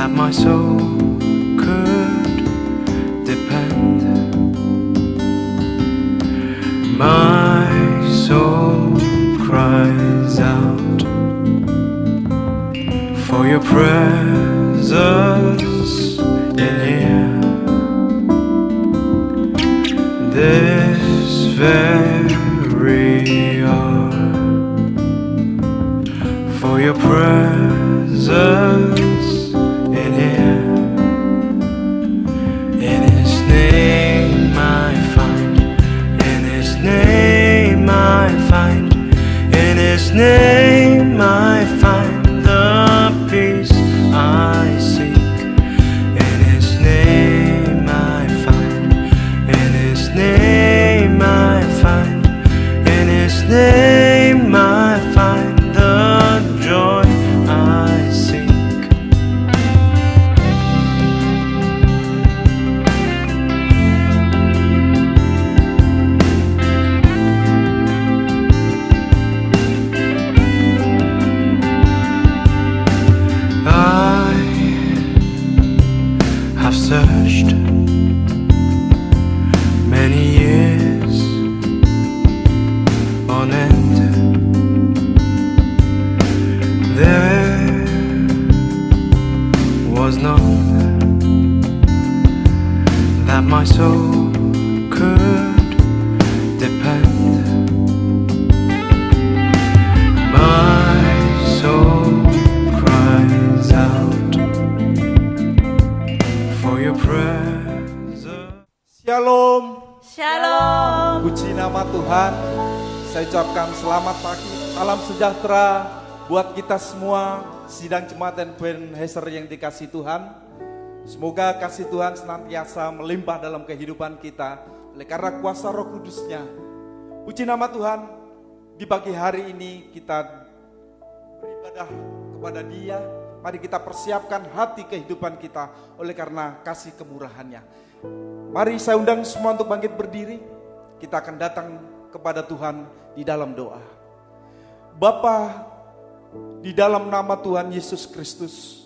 that my soul could depend. My soul cries out for your presence in here. This very hour, for your presence in here. In His name I find, in His name I find, in His name I find the peace I seek. In His name I find, in His name I find, in His name I find the joy I seek. I have searched many years on end. There was none that my soul could depend. My soul cries out for your presence. Shalom, Shalom. puji nama Tuhan. Saya ucapkan selamat pagi, salam sejahtera buat kita semua, sidang jemaat dan Ebenezer yang dikasih Tuhan. Semoga kasih Tuhan senantiasa melimpah dalam kehidupan kita oleh karena kuasa Roh Kudus-Nya. Puji nama Tuhan, di pagi hari ini kita beribadah kepada Dia. Mari kita persiapkan hati kehidupan kita oleh karena kasih kemurahan-Nya. Mari saya undang semua untuk bangkit berdiri. Kita akan datang kepada Tuhan di dalam doa. Bapa, di dalam nama Tuhan Yesus Kristus,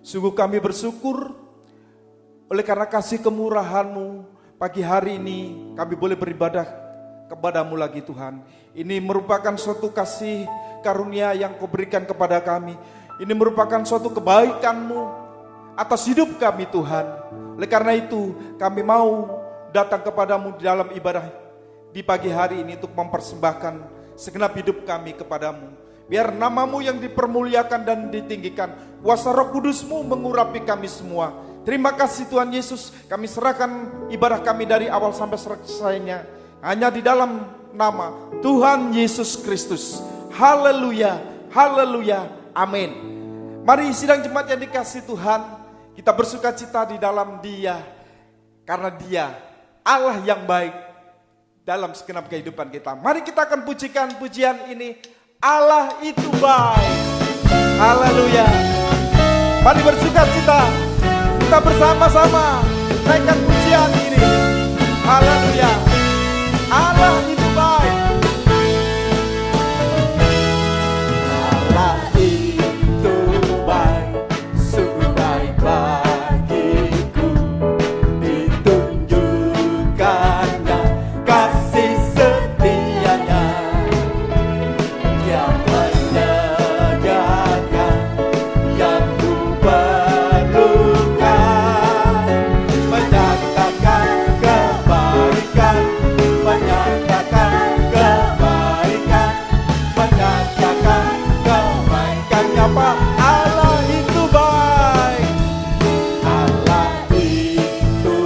sungguh kami bersyukur oleh karena kasih kemurahan-Mu. Pagi hari ini kami boleh beribadah kepada-Mu lagi Tuhan. Ini merupakan suatu kasih karunia yang Kau berikan kepada kami. Ini merupakan suatu kebaikan-Mu atas hidup kami Tuhan. Oleh karena itu kami mau datang kepada-Mu di dalam ibadah di pagi hari ini untuk mempersembahkan segenap hidup kami kepada-Mu. Biar nama-Mu yang dipermuliakan dan ditinggikan. Kuasa Roh Kudus-Mu mengurapi kami semua. Terima kasih Tuhan Yesus. Kami serahkan ibadah kami dari awal sampai selesainya hanya di dalam nama Tuhan Yesus Kristus. Haleluya, haleluya, amin. Mari sidang jemaat yang dikasih Tuhan, kita bersuka cita di dalam Dia. Karena Dia Allah yang baik dalam segenap kehidupan kita. Mari kita akan pujikan pujian ini. Allah itu baik. Haleluya. Mari bersuka cita. Kita bersama-sama naikkan pujian ini. Haleluya. Allah itu baik. Allah itu baik, sungguh baik bagiku. Ditunjukkannya kasih setianya yang menyediakan yang ku perlukan, menyatakan kebaikan, menyatakan kebaikan, menyatakan kebaikannya Pak. Allah itu baik, Allah itu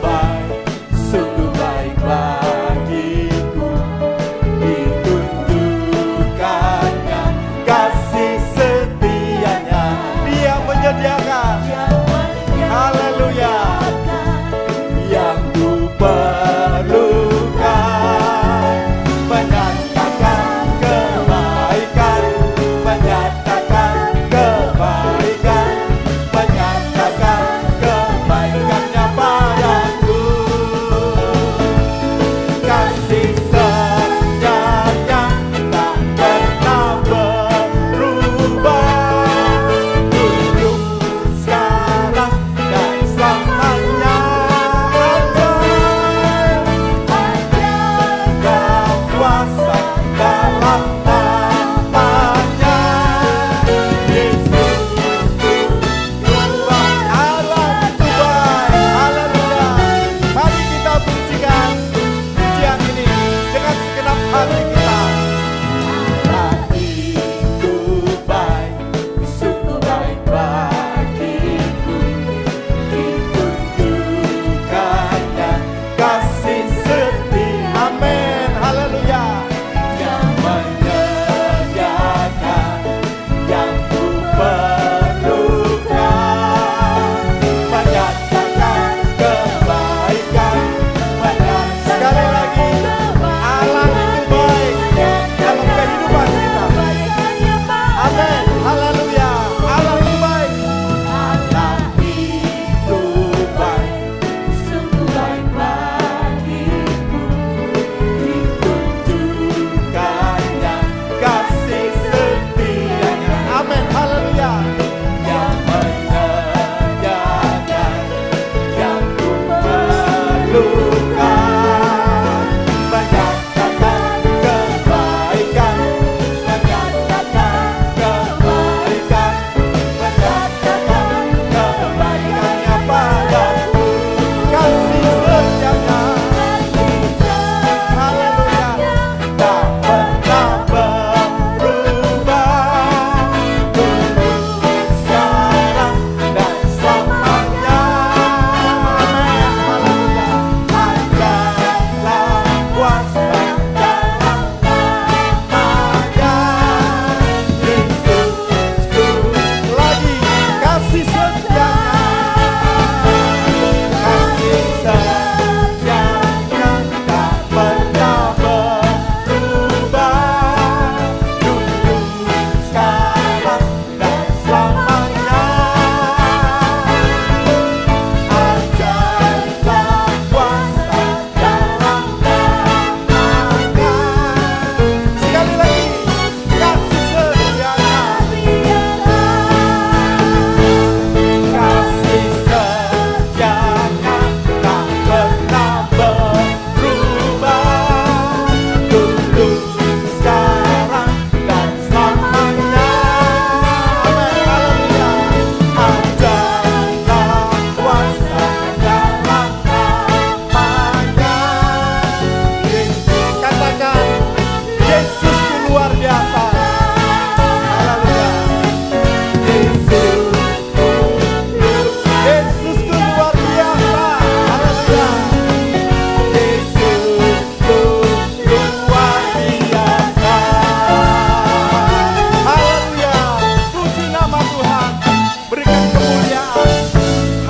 baik, sungguh baik bagiku. Ditunjukkannya kasih setianya, Dia menyediakan, haleluya, yang ku perlukan, menyatakan kebaikan, menyatakan kebaikan, menyatakan kebaikannya padaku. Kasih setianya tak pernah berubah. Hidup sekarang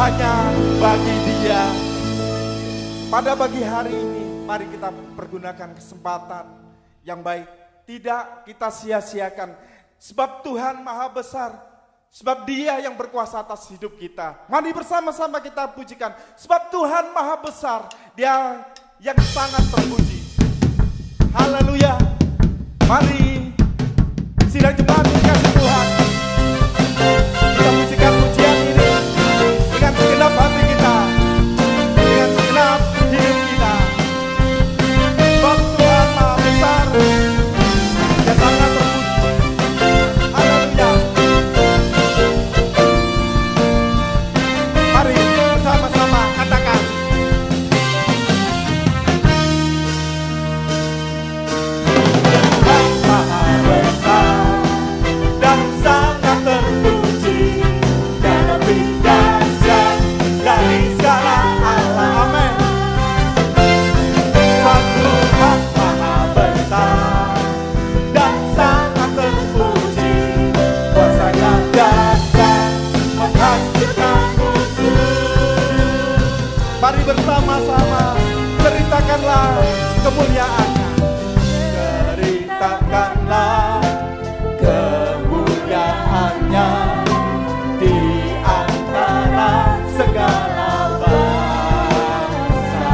hanya bagi Dia. Pada pagi hari ini, mari kita pergunakan kesempatan yang baik. Tidak kita sia-siakan. Sebab Tuhan Maha Besar. Sebab Dia yang berkuasa atas hidup kita. Mari bersama-sama kita pujikan. Sebab Tuhan Maha Besar. Dia yang sangat terpuji. Haleluya. Mari sidang jemaat dikasih Tuhan. Kita pujikan pujian ini dengan segenap hati kita, dengan segenap hidup kita. Sebab Tuhan Maha Besar, Dia sangat terpuji. Haleluya. Mari bersama-sama katakan. Tuhan Maha Besar dan sangat terpuji, dan lebih dahsyat dari segala Allah. Amin. Sebab Tuhan Maha Besar dan sangat terpuji, kuasa-Nya dahsyat menghancurkan musuh. Mari bersama-sama ceritakanlah kemuliaan-Nya. Ceritakanlah kemuliaan-Nya di antara segala bangsa,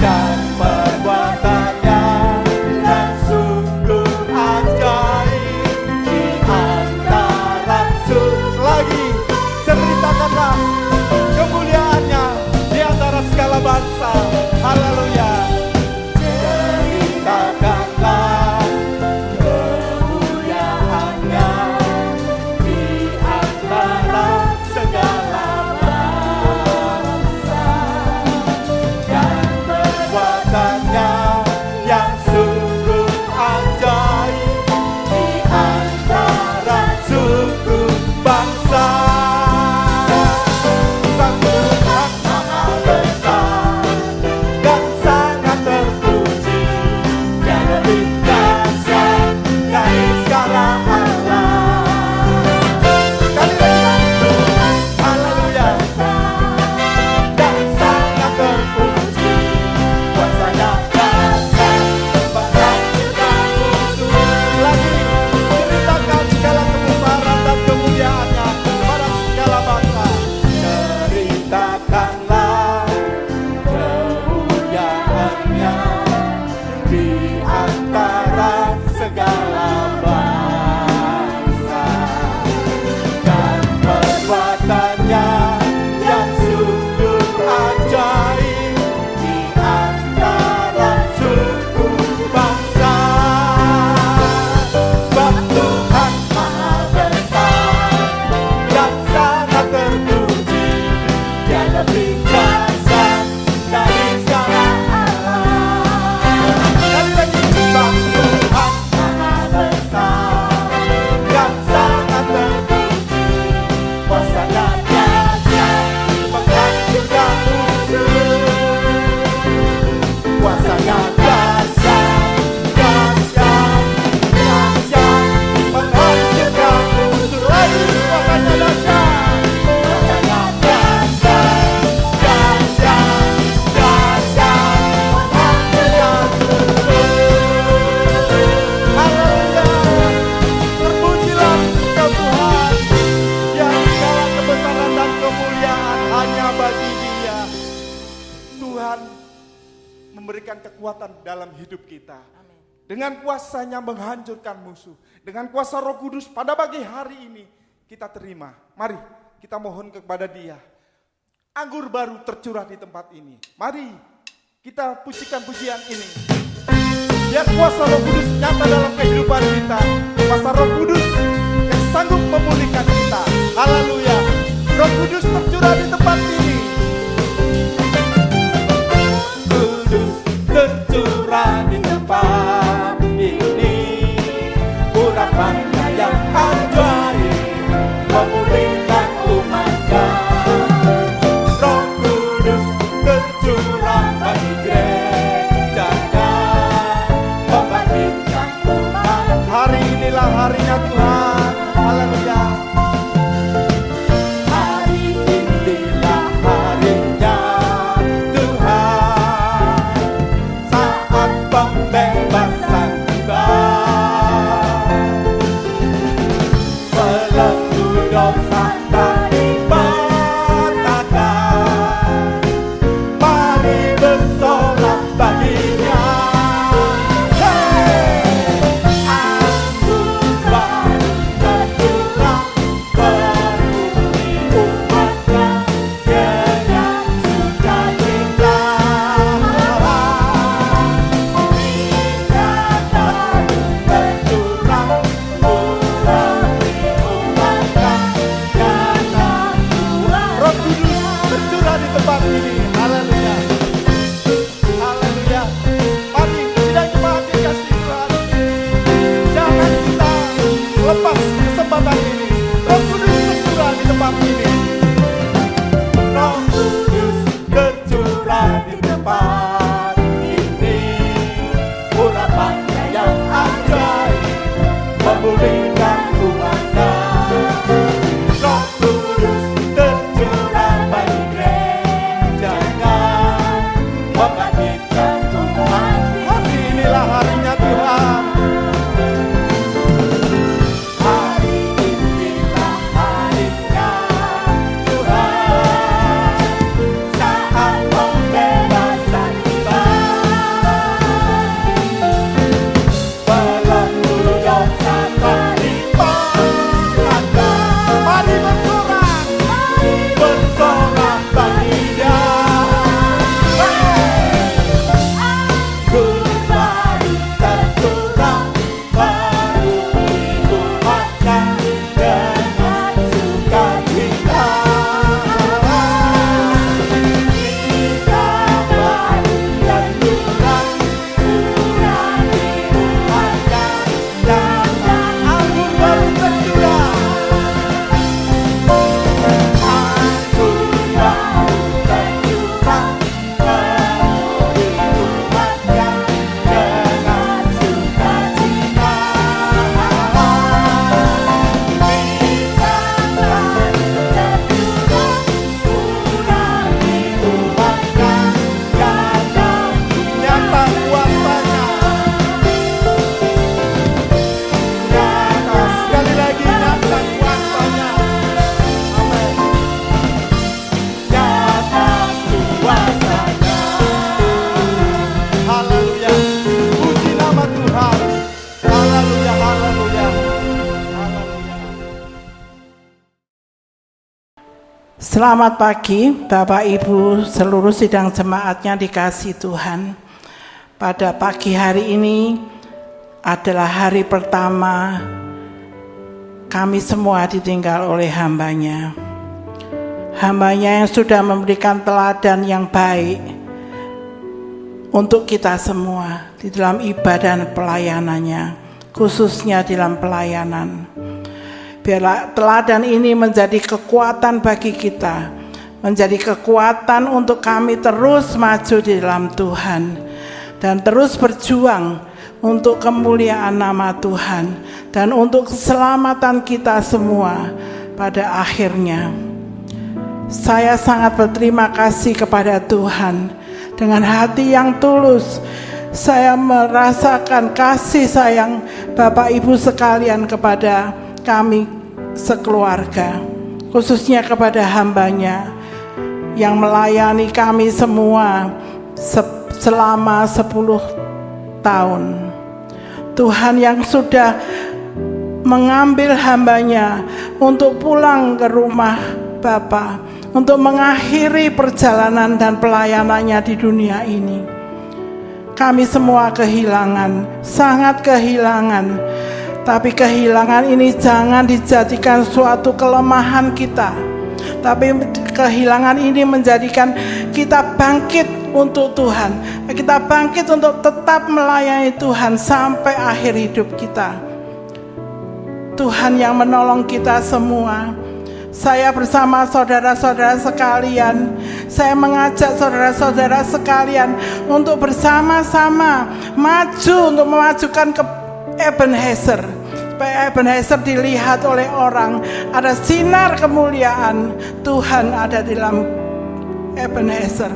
dan perbuatan-Nya yang sungguh ajaib di antara lagi. Ceritakanlah kemuliaan-Nya di antara segala bangsa. Haleluya. Ceritakanlah kemuliaan-Nya di antara segala bangsa, dan perbuatan-Nya yang sungguh ajaib di antara suku bangsa. Sebab Tuhan Maha Besar dan sangat terpuji, Dia lebih dahsyat dari segala Allah. Sekali lagi, haleluya. Dan sangat terpuji, kuasa-Nya dahsyat menghancurkan musuh. Lagi, ceritakan segala kebesaran dan kemuliaan-Nya pada segala bangsa. Ceritakanlah kemuliaan-Nya di antara segala bangsa, dan perbuatan-Nya yang sungguh ajaib di antara suku bangsa. Sebab Tuhan Maha Besar dan sangat terpuji, Dia lebih dahsyat dari segala Allah. Sekali lagi, sebab Tuhan Maha Besar dan sangat terpuji, kuasa-Nya dahsyat menghancurkan musuh. Kuasa-Nya dahsyat, dahsyat, dahsyat menghancurkan musuh. Lagi, kuasa-Nya dahsyat, kuasa-Nya dahsyat, dahsyat, dahsyat menghancurkan musuh. Haleluya. Terpujilah Engkau Tuhan, yang segala kebesaran dan kemuliaan hanya bagi Dia. Tuhan memberikan kekuatan dalam hidup kita. Dengan kuasa-Nya menghancurkan musuh. Dengan kuasa Roh Kudus pada pagi hari ini kita terima. Mari kita mohon kepada Dia. Anggur baru tercurah di tempat ini. Mari kita pujikan pujian ini. Biar kuasa Roh Kudus nyata dalam kehidupan kita. Kuasa Roh Kudus yang sanggup memulihkan kita. Haleluya. Roh Kudus tercurah di tempat ini. Kudus tercurah di tempat ini. Urapan-Nya yang ajaib memulihkan umat-Nya. Roh Kudus tercurah bagi gereja-Nya, membangkitkan umat. Hari inilah harinya Tuhan. Haleluya. Selamat pagi Bapak Ibu seluruh sidang jemaatnya dikasihi Tuhan. Pada pagi hari ini adalah hari pertama kami semua ditinggal oleh hambanya. Hambanya yang sudah memberikan teladan yang baik untuk kita semua di dalam ibadah dan pelayanannya, khususnya dalam pelayanan. Biarlah teladan ini menjadi kekuatan bagi kita, menjadi kekuatan untuk kami terus maju di dalam Tuhan dan terus berjuang untuk kemuliaan nama Tuhan dan untuk keselamatan kita semua pada akhirnya. Saya sangat berterima kasih kepada Tuhan. Dengan hati yang tulus saya merasakan kasih sayang Bapak Ibu sekalian kepada kami sekeluarga, khususnya kepada hambanya yang melayani kami semua selama 10 tahun. Tuhan yang sudah mengambil hambanya untuk pulang ke rumah Bapa, untuk mengakhiri perjalanan dan pelayanannya di dunia ini. Kami semua kehilangan, sangat kehilangan. Tapi kehilangan ini jangan dijadikan suatu kelemahan kita. Tapi kehilangan ini menjadikan kita bangkit untuk Tuhan. Kita bangkit untuk tetap melayani Tuhan sampai akhir hidup kita. Tuhan yang menolong kita semua. Saya bersama saudara-saudara sekalian, saya mengajak saudara-saudara sekalian untuk bersama-sama maju untuk memajukan ke Ebenezer, supaya Ebenezer dilihat oleh orang. Ada sinar kemuliaan Tuhan ada di dalam Ebenezer.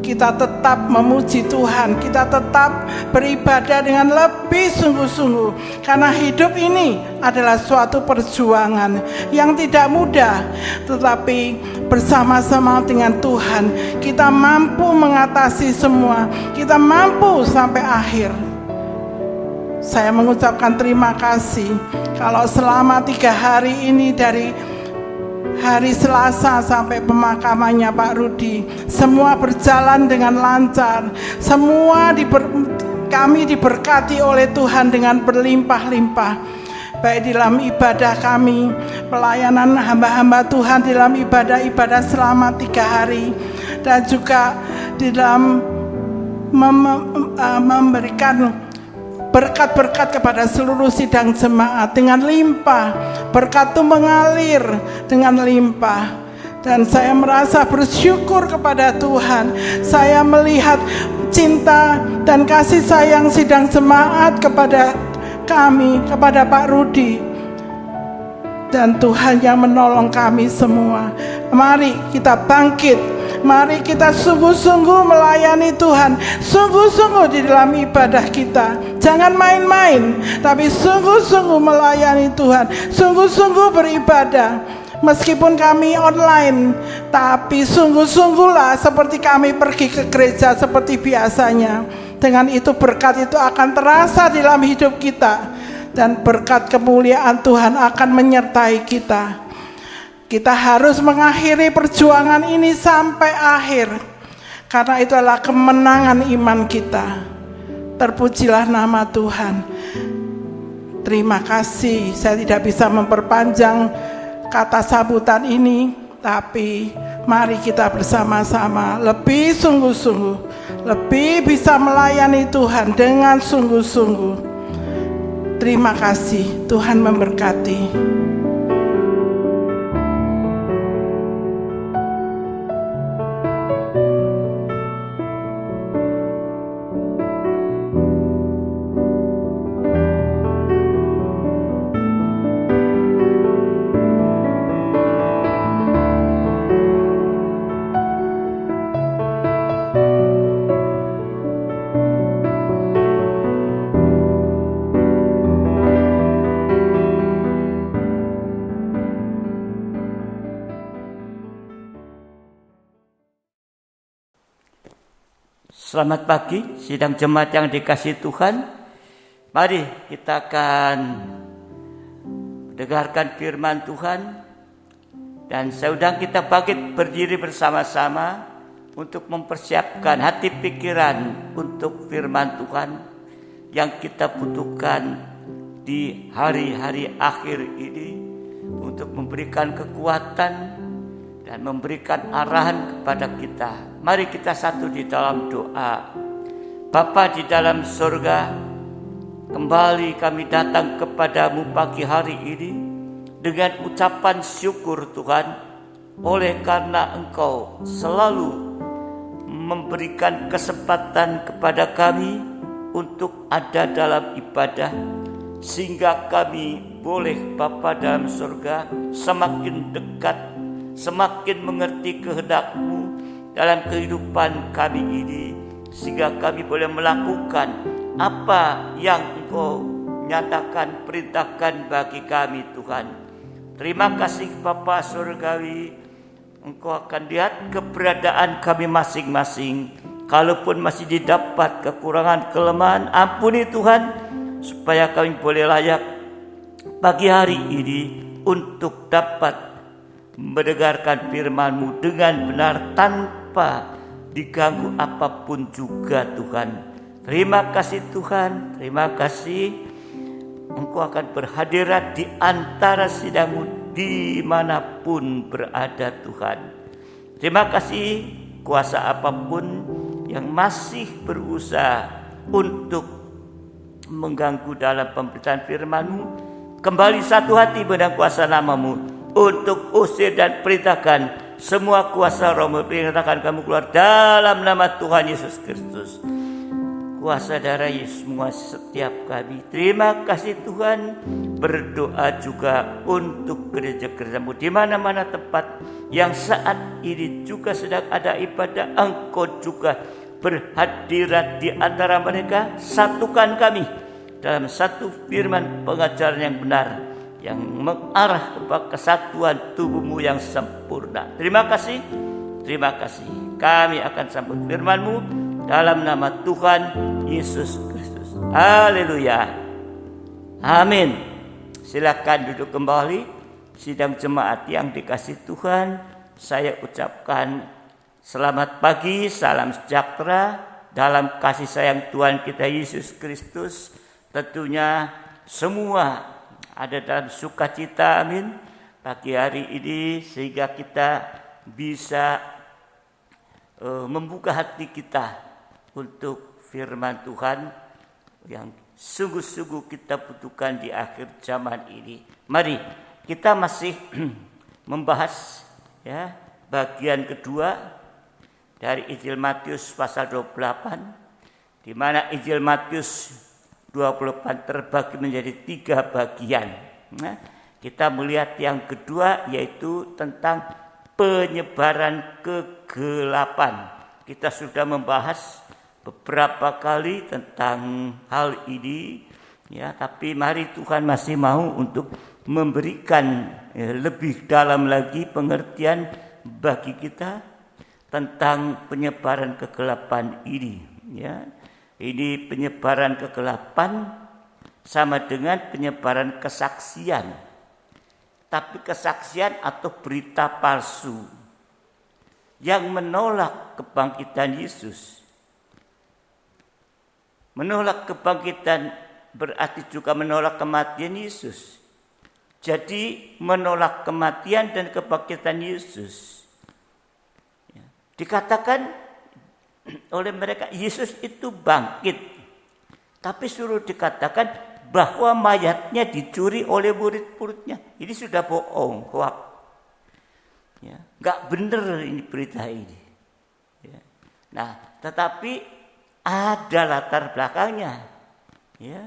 Kita tetap memuji Tuhan, kita tetap beribadah dengan lebih sungguh-sungguh, karena hidup ini adalah suatu perjuangan yang tidak mudah, tetapi bersama-sama dengan Tuhan kita mampu mengatasi semua, kita mampu sampai akhir. Saya mengucapkan terima kasih kalau selama 3 hari ini, dari hari Selasa sampai pemakamannya Pak Rudi, semua berjalan dengan lancar. Kami diberkati oleh Tuhan dengan berlimpah-limpah, baik di dalam ibadah kami, pelayanan hamba-hamba Tuhan di dalam ibadah-ibadah selama 3 hari, dan juga di dalam memberikan berkat-berkat kepada seluruh sidang jemaat dengan limpah. Berkat itu mengalir dengan limpah. Dan saya merasa bersyukur kepada Tuhan. Saya melihat cinta dan kasih sayang sidang jemaat kepada kami, kepada Pak Rudi. Dan Tuhan yang menolong kami semua. Mari kita bangkit. Mari kita sungguh-sungguh melayani Tuhan, sungguh-sungguh di dalam ibadah kita. Jangan main-main, tapi sungguh-sungguh melayani Tuhan, sungguh-sungguh beribadah. Meskipun kami online, tapi sungguh-sungguhlah seperti kami pergi ke gereja seperti biasanya. Dengan itu berkat itu akan terasa di dalam hidup kita, dan berkat kemuliaan Tuhan akan menyertai kita. Kita harus mengakhiri perjuangan ini sampai akhir, karena itu adalah kemenangan iman kita. Terpujilah nama Tuhan. Terima kasih. Saya tidak bisa memperpanjang kata sambutan ini, tapi mari kita bersama-sama lebih sungguh-sungguh, lebih bisa melayani Tuhan dengan sungguh-sungguh. Terima kasih. Tuhan memberkati. Selamat pagi, sidang jemaat yang dikasihi Tuhan. Mari kita akan dengarkan firman Tuhan Dan saya undang kita bangkit berdiri bersama-sama untuk mempersiapkan hati pikiran untuk firman Tuhan yang kita butuhkan di hari-hari akhir ini, untuk memberikan kekuatan dan memberikan arahan kepada kita. Mari kita satu di dalam doa. Bapa di dalam surga, kembali kami datang kepadamu pagi hari ini dengan ucapan syukur Tuhan, oleh karena Engkau selalu memberikan kesempatan kepada kami untuk ada dalam ibadah, sehingga kami boleh Bapa dalam surga semakin dekat, semakin mengerti kehendak-Mu dalam kehidupan kami ini, sehingga kami boleh melakukan apa yang Engkau nyatakan, perintahkan bagi kami Tuhan. Terima kasih Bapa Surgawi, Engkau akan lihat keberadaan kami masing-masing. Kalaupun masih didapat kekurangan, kelemahan, ampuni Tuhan, supaya kami boleh layak pagi hari ini untuk dapat mendengarkan firman-Mu dengan benar tanpa diganggu apapun juga Tuhan. Terima kasih Tuhan, terima kasih. Engkau akan berhadirat di antara sidang-Mu dimanapun berada Tuhan. Terima kasih, kuasa apapun yang masih berusaha untuk mengganggu dalam pemberitaan firman-Mu, kembali satu hati dengan kuasa nama-Mu untuk usir dan perintahkan semua kuasa roh, perintahkan kamu keluar dalam nama Tuhan Yesus Kristus. Kuasa darah Yesus semua setiap kami. Terima kasih Tuhan. Berdoa juga untuk gereja-gereja-Mu di mana-mana tempat yang saat ini juga sedang ada ibadah. Engkau juga berhadirat di antara mereka. Satukan kami dalam satu firman pengajaran yang benar, yang mengarah kepada kesatuan tubuh-Mu yang sempurna. Terima kasih. Terima kasih. Kami akan sambut firman-Mu dalam nama Tuhan Yesus Kristus. Haleluya. Amin. Silakan duduk kembali. Sidang jemaat yang dikasihi Tuhan, saya ucapkan selamat pagi, salam sejahtera dalam kasih sayang Tuhan kita Yesus Kristus. Tentunya semua ada dalam sukacita, amin, pagi hari ini, sehingga kita bisa membuka hati kita untuk firman Tuhan yang sungguh-sungguh kita butuhkan di akhir zaman ini. Mari kita masih membahas ya bagian kedua dari Injil Matius pasal 28, di mana Injil Matius 28 terbagi menjadi 3 bagian. Nah, kita melihat yang kedua, yaitu tentang penyebaran kegelapan. Kita sudah membahas beberapa kali tentang hal ini, ya, tapi mari Tuhan masih mau untuk memberikan lebih dalam lagi pengertian bagi kita tentang penyebaran kegelapan ini, ya. Ini penyebaran kegelapan sama dengan penyebaran kesaksian, tapi kesaksian atau berita palsu yang menolak kebangkitan Yesus. Menolak kebangkitan berarti juga menolak kematian Yesus. Jadi menolak kematian dan kebangkitan Yesus. Dikatakan oleh mereka Yesus itu bangkit. Tapi suruh dikatakan bahwa mayatnya dicuri oleh murid-muridnya. Ini sudah bohong, hoak. Ya, nggak benar ini berita ini. Ya. Nah, tetapi ada latar belakangnya, ya.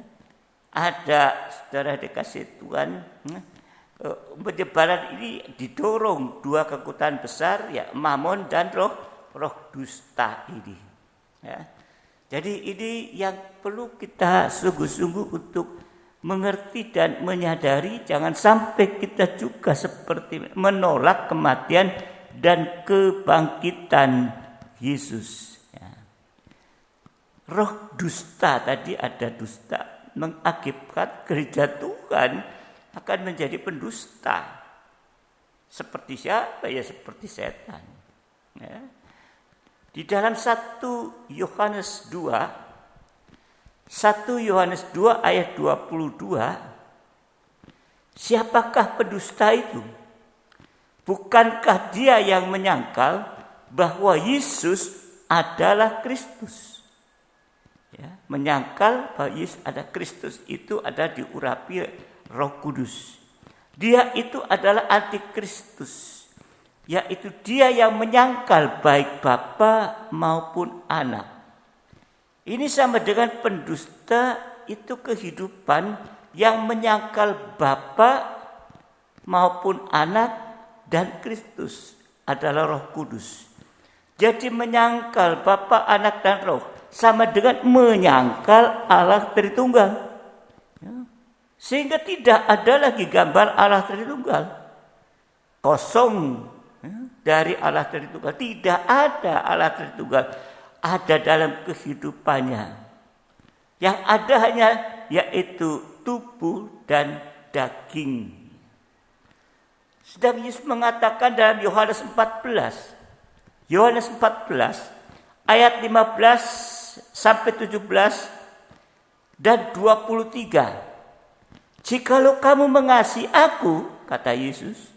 Ada, saudara dikasih Tuhan, penyebaran ini didorong 2 kekuatan besar, ya, Mamon dan roh dusta ini. Ya. Jadi ini yang perlu kita sungguh-sungguh untuk mengerti dan menyadari, jangan sampai kita juga seperti menolak kematian dan kebangkitan Yesus. Roh dusta, tadi ada dusta, mengakibatkan gereja Tuhan akan menjadi pendusta. Seperti siapa? Ya seperti setan. Ya. Di dalam 1 Yohanes 2 ayat 22, siapakah pendusta itu? Bukankah dia yang menyangkal bahwa Yesus adalah Kristus? Ya, menyangkal bahwa Yesus adalah Kristus itu ada diurapi Roh Kudus. Dia itu adalah antikristus, yaitu dia yang menyangkal baik Bapa maupun Anak. Ini sama dengan pendusta itu kehidupan yang menyangkal Bapa maupun Anak dan Kristus adalah Roh Kudus. Jadi menyangkal Bapa, Anak dan Roh sama dengan menyangkal Allah Tritunggal. Sehingga tidak ada lagi gambar Allah Tritunggal. Kosong dari Allah Tritunggal. Tidak ada Allah Tritunggal. Ada dalam kehidupannya. Yang ada hanya yaitu tubuh dan daging. Sedang Yesus mengatakan dalam Yohanes 14 ayat 15 sampai 17 dan 23. Jikalau kamu mengasihi aku, kata Yesus,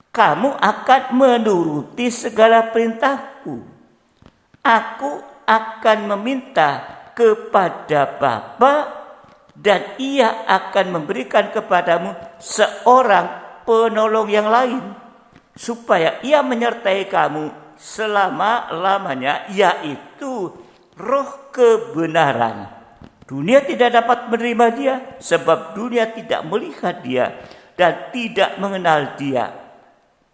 kamu akan menuruti segala perintahku. Aku akan meminta kepada Bapa dan Ia akan memberikan kepadamu seorang penolong yang lain, supaya Ia menyertai kamu selama-lamanya, yaitu Roh kebenaran. Dunia tidak dapat menerima dia, sebab dunia tidak melihat dia dan tidak mengenal dia.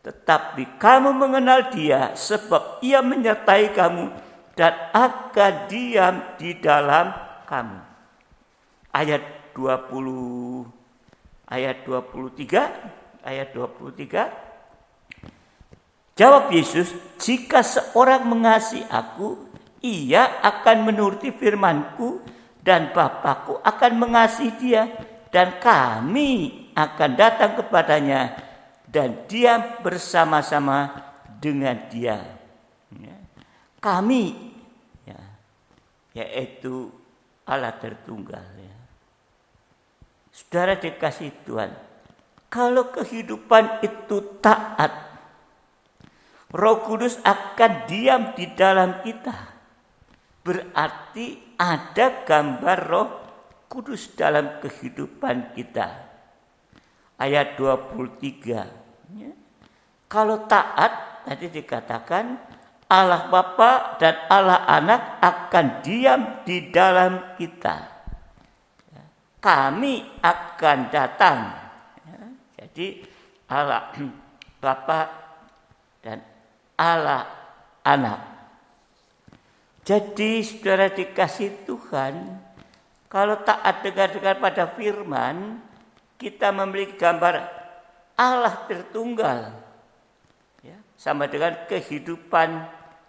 Tetapi kamu mengenal dia, sebab ia menyertai kamu dan akan diam di dalam kamu. Ayat 23. Jawab Yesus, jika seorang mengasihi aku, ia akan menuruti firman-Ku, dan Bapakku akan mengasihi dia, dan kami akan datang kepadanya dan diam bersama-sama dengan dia. Kami, yaitu Allah Tritunggal. Saudara dikasih Tuhan, kalau kehidupan itu taat, Roh Kudus akan diam di dalam kita. Berarti ada gambar Roh Kudus dalam kehidupan kita. Ayat 23. Kalau taat, tadi dikatakan Allah Bapa dan Allah Anak akan diam di dalam kita. Kami akan datang. Jadi Allah Bapa dan Allah Anak. Jadi saudara dikasih Tuhan, kalau taat dengar pada firman, kita memiliki gambar Allah Tritunggal. Ya, sama dengan kehidupan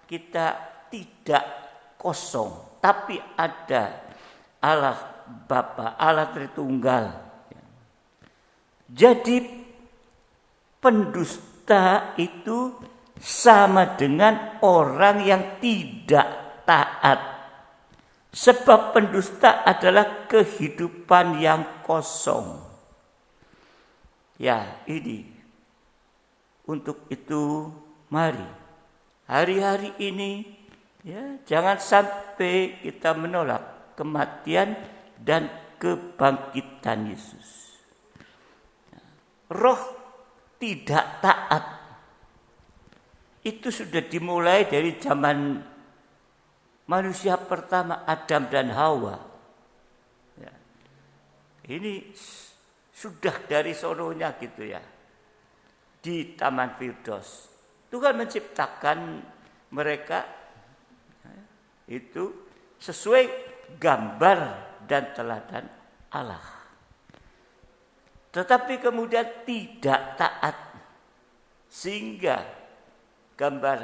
kita tidak kosong, tapi ada Allah Bapa, Allah Tritunggal. Jadi pendusta itu sama dengan orang yang tidak taat. Sebab pendusta adalah kehidupan yang kosong. Ya, ini. Untuk itu mari hari-hari ini jangan sampai kita menolak kematian dan kebangkitan Yesus. Roh tidak taat itu sudah dimulai dari zaman manusia pertama Adam dan Hawa. Ya. Ini sudah dari sononya gitu ya. Di Taman Firdaus. Tuhan menciptakan mereka itu sesuai gambar dan teladan Allah. Tetapi kemudian tidak taat. Sehingga gambar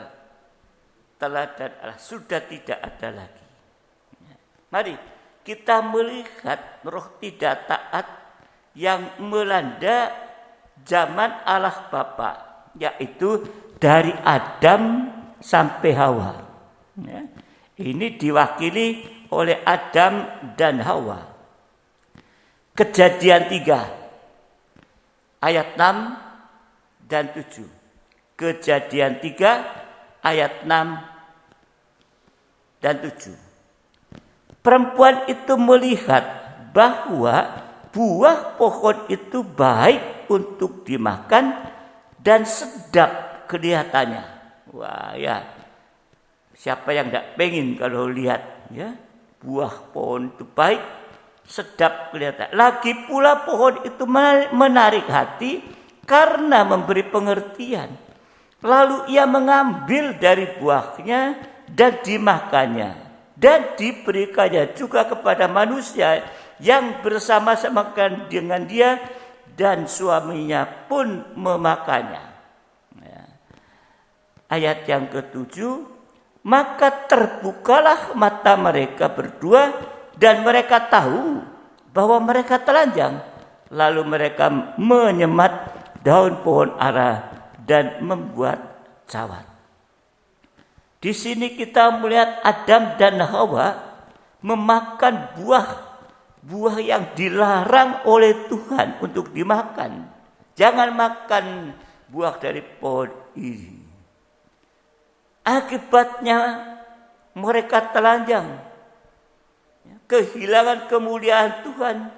teladan Allah sudah tidak ada lagi. Mari kita melihat roh tidak taat yang melanda zaman Allah Bapa. yaitu dari Adam sampai Hawa. Ya. Ini diwakili oleh Adam dan Hawa. Kejadian 3 ayat 6 dan 7. Kejadian 3 ayat 6 dan 7. Perempuan itu melihat bahwa buah pohon itu baik untuk dimakan dan sedap kelihatannya. Wah ya, siapa yang tidak pengen kalau lihat ya buah pohon itu baik, sedap kelihatan. Lagi pula pohon itu menarik hati karena memberi pengertian. Lalu ia mengambil dari buahnya dan dimakannya. Dan diberikannya juga kepada manusia yang bersama-sama dengan dia, dan suaminya pun memakannya. Ya. Ayat yang ke-7, maka terbukalah mata mereka berdua dan mereka tahu bahwa mereka telanjang. Lalu mereka menyemat daun pohon ara dan membuat cawan. Di sini kita melihat Adam dan Hawa memakan buah yang dilarang oleh Tuhan untuk dimakan. Jangan makan buah dari pohon ini. Akibatnya mereka telanjang, kehilangan kemuliaan Tuhan,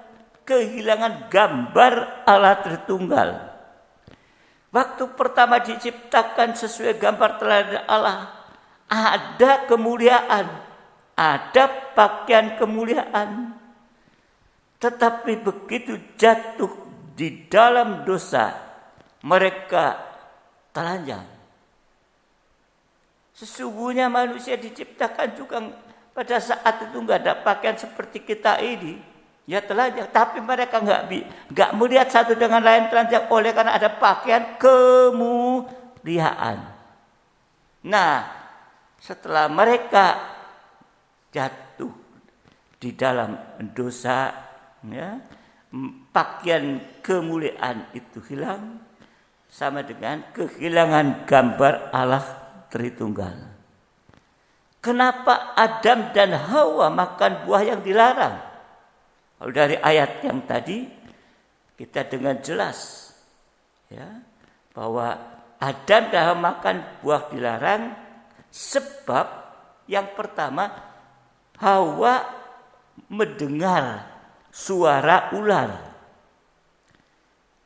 kehilangan gambar Allah Tritunggal. Waktu pertama diciptakan sesuai gambar teladan Allah, ada kemuliaan, ada pakaian kemuliaan. Tetapi begitu jatuh di dalam dosa, mereka telanjang. Sesungguhnya manusia diciptakan juga pada saat itu nggak ada pakaian seperti kita ini, ya telanjang. Tapi mereka nggak melihat satu dengan lain telanjang oleh karena ada pakaian kemuliaan. Nah, setelah mereka jatuh di dalam dosa, ya, pakaian kemuliaan itu hilang, sama dengan kehilangan gambar Allah Tritunggal. Kenapa Adam dan Hawa makan buah yang dilarang? Kalau dari ayat yang tadi kita dengan jelas, ya, bahwa Adam dan Hawa makan buah dilarang. Sebab yang pertama, Hawa mendengar suara ular,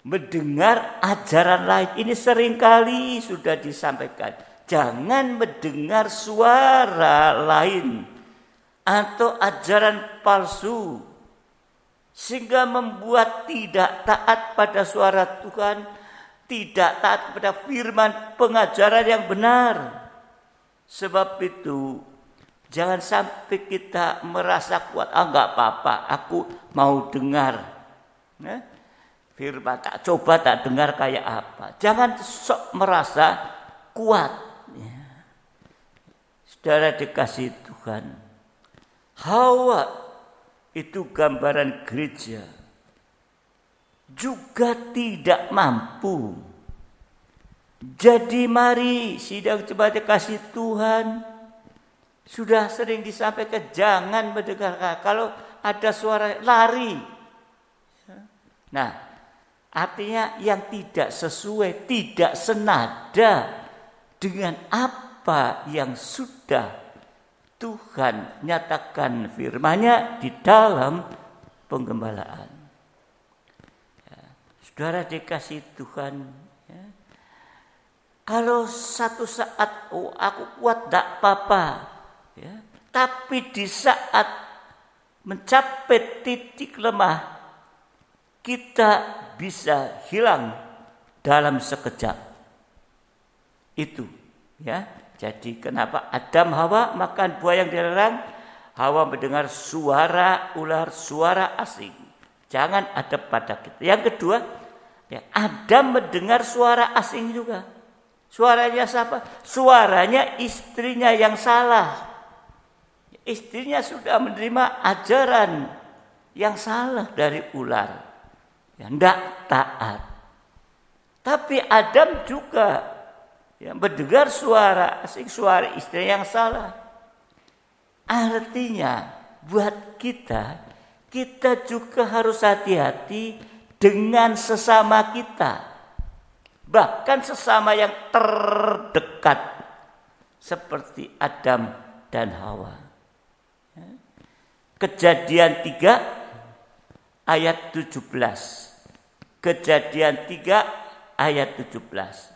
mendengar ajaran lain. Ini seringkali sudah disampaikan. Jangan mendengar suara lain atau ajaran palsu sehingga membuat tidak taat pada suara Tuhan, tidak taat pada firman pengajaran yang benar. Sebab itu jangan sampai kita merasa kuat. Enggak apa-apa, aku mau dengar. Nah, firman tak coba tak dengar kayak apa. Jangan sok merasa kuat. Ya. Saudara dikasih Tuhan, Hawa itu gambaran gereja juga tidak mampu. Jadi mari sidang jemaat kasih Tuhan, sudah sering disampaikan jangan mendengar. Kalau ada suara lari. Nah, artinya yang tidak sesuai, tidak senada dengan apa yang sudah Tuhan nyatakan firman-Nya di dalam penggembalaan. Ya, saudara dikasih Tuhan. Kalau satu saat aku kuat tidak apa-apa, ya. Tapi di saat mencapai titik lemah, kita bisa hilang dalam sekejap. Itu, ya. Jadi kenapa Adam Hawa makan buah yang dilarang? Hawa mendengar suara ular, suara asing. Jangan ada pada kita. Yang kedua, ya, Adam mendengar suara asing juga. Suaranya siapa? Suaranya istrinya yang salah. Istrinya sudah menerima ajaran yang salah dari ular. Yang tidak taat. Tapi Adam juga mendengar suara asing, suara istri yang salah. Artinya buat kita juga harus hati-hati dengan sesama kita. Bahkan sesama yang terdekat seperti Adam dan Hawa. Kejadian 3 ayat 17. Kejadian 3 ayat 17.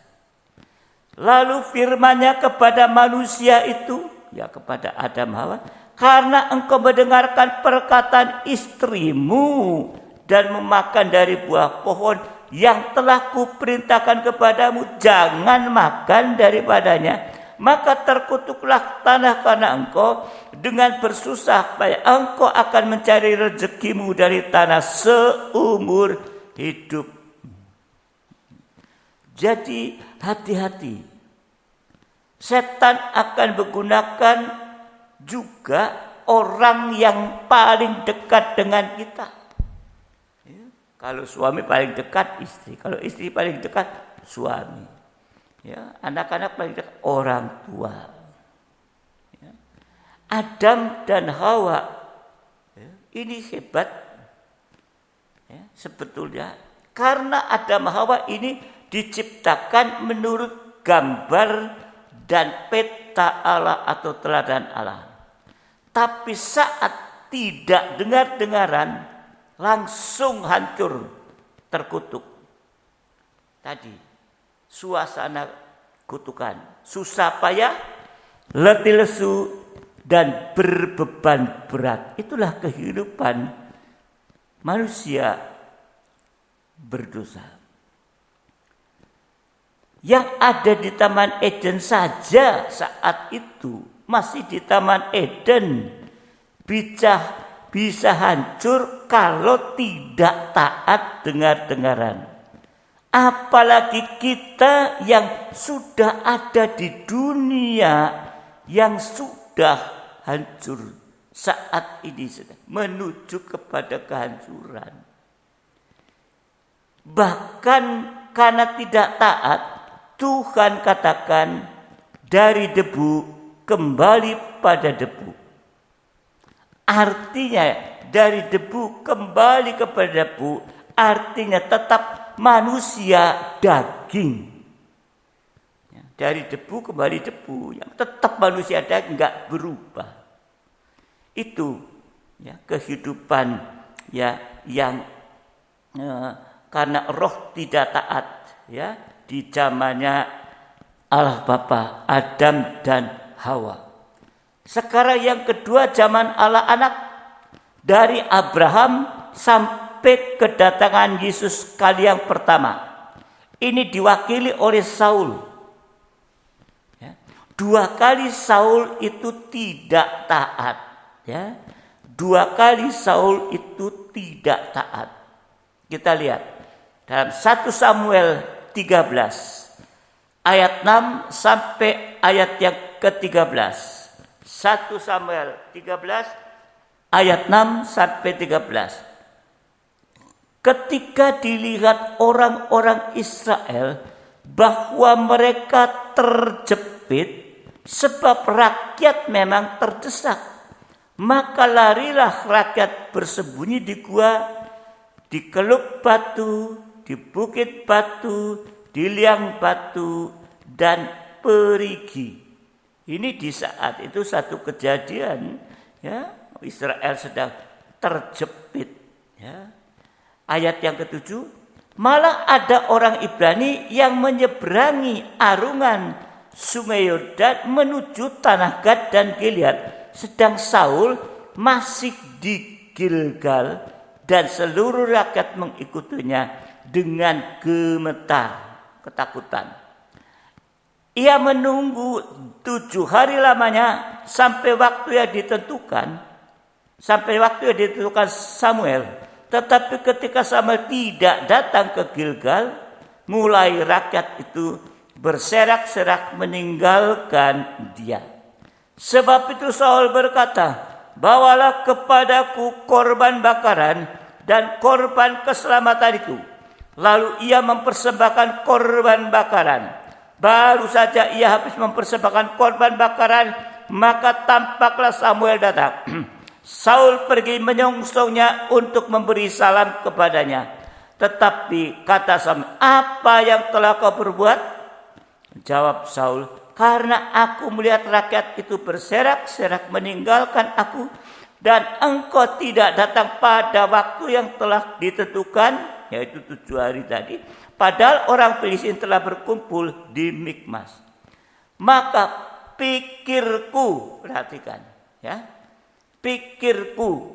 Lalu firman-Nya kepada manusia itu, kepada Adam Hawa, karena engkau mendengarkan perkataan istrimu dan memakan dari buah pohon yang telah kuperintahkan kepadamu, jangan makan daripadanya, maka terkutuklah tanah karena engkau dengan bersusah payah engkau akan mencari rezekimu dari tanah seumur hidup. Jadi hati-hati. Setan akan menggunakan juga orang yang paling dekat dengan kita. Kalau suami paling dekat istri, kalau istri paling dekat suami. Anak-anak paling dekat orang tua. Adam dan Hawa ini hebat. Sebetulnya karena Adam Hawa ini diciptakan menurut gambar dan peta Allah atau teladan Allah. Tapi saat tidak dengar-dengaran langsung hancur, terkutuk. Tadi suasana kutukan, susah payah, letih lesu dan berbeban berat. Itulah kehidupan manusia berdosa. Yang ada di Taman Eden saja saat itu, masih di Taman Eden, bisa hancur kalau tidak taat dengar-dengaran. Apalagi kita yang sudah ada di dunia, yang sudah hancur saat ini menuju kepada kehancuran. Bahkan karena tidak taat, Tuhan katakan dari debu kembali pada debu. Artinya dari debu kembali kepada debu, artinya tetap manusia daging. Dari debu kembali debu, yang tetap manusia daging, enggak berubah. Itu kehidupan yang karena roh tidak taat di zamannya Allah Bapa, Adam dan Hawa. Sekarang yang kedua zaman Allah anak, dari Abraham sampai kedatangan Yesus kali yang pertama. Ini diwakili oleh Saul. 2 kali Saul itu tidak taat. 2 kali Saul itu tidak taat. Kita lihat dalam 1 Samuel 13 ayat 6 sampai ayat yang ke-13. 1 Samuel 13 ayat 6 sampai 13. Ketika dilihat orang-orang Israel bahwa mereka terjepit sebab rakyat memang terdesak, maka larilah rakyat bersembunyi di gua, di keluk batu, di bukit batu, di liang batu, dan perigi. Ini di saat itu satu kejadian, Israel sedang terjepit. Ayat yang ke-7, malah ada orang Ibrani yang menyeberangi arungan Sungai Yordan menuju tanah Gad dan Gilead, sedang Saul masih di Gilgal dan seluruh rakyat mengikutinya dengan gemetar, ketakutan. Ia menunggu 7 hari lamanya sampai waktu yang ditentukan Samuel. Tetapi ketika Samuel tidak datang ke Gilgal, mulai rakyat itu berserak-serak meninggalkan dia. Sebab itu Saul berkata, bawalah kepadaku korban bakaran dan korban keselamatan itu. Lalu ia mempersembahkan korban bakaran. Baru saja ia habis mempersembahkan korban bakaran, maka tampaklah Samuel datang. Saul pergi menyongsongnya untuk memberi salam kepadanya. Tetapi kata Samuel, "Apa yang telah kau perbuat?" Jawab Saul, "Karena aku melihat rakyat itu berserak-serak meninggalkan aku, dan engkau tidak datang pada waktu yang telah ditentukan, yaitu 7 hari tadi, padahal orang Filistin telah berkumpul di Mikmas. Maka pikirku," perhatikan ya, pikirku,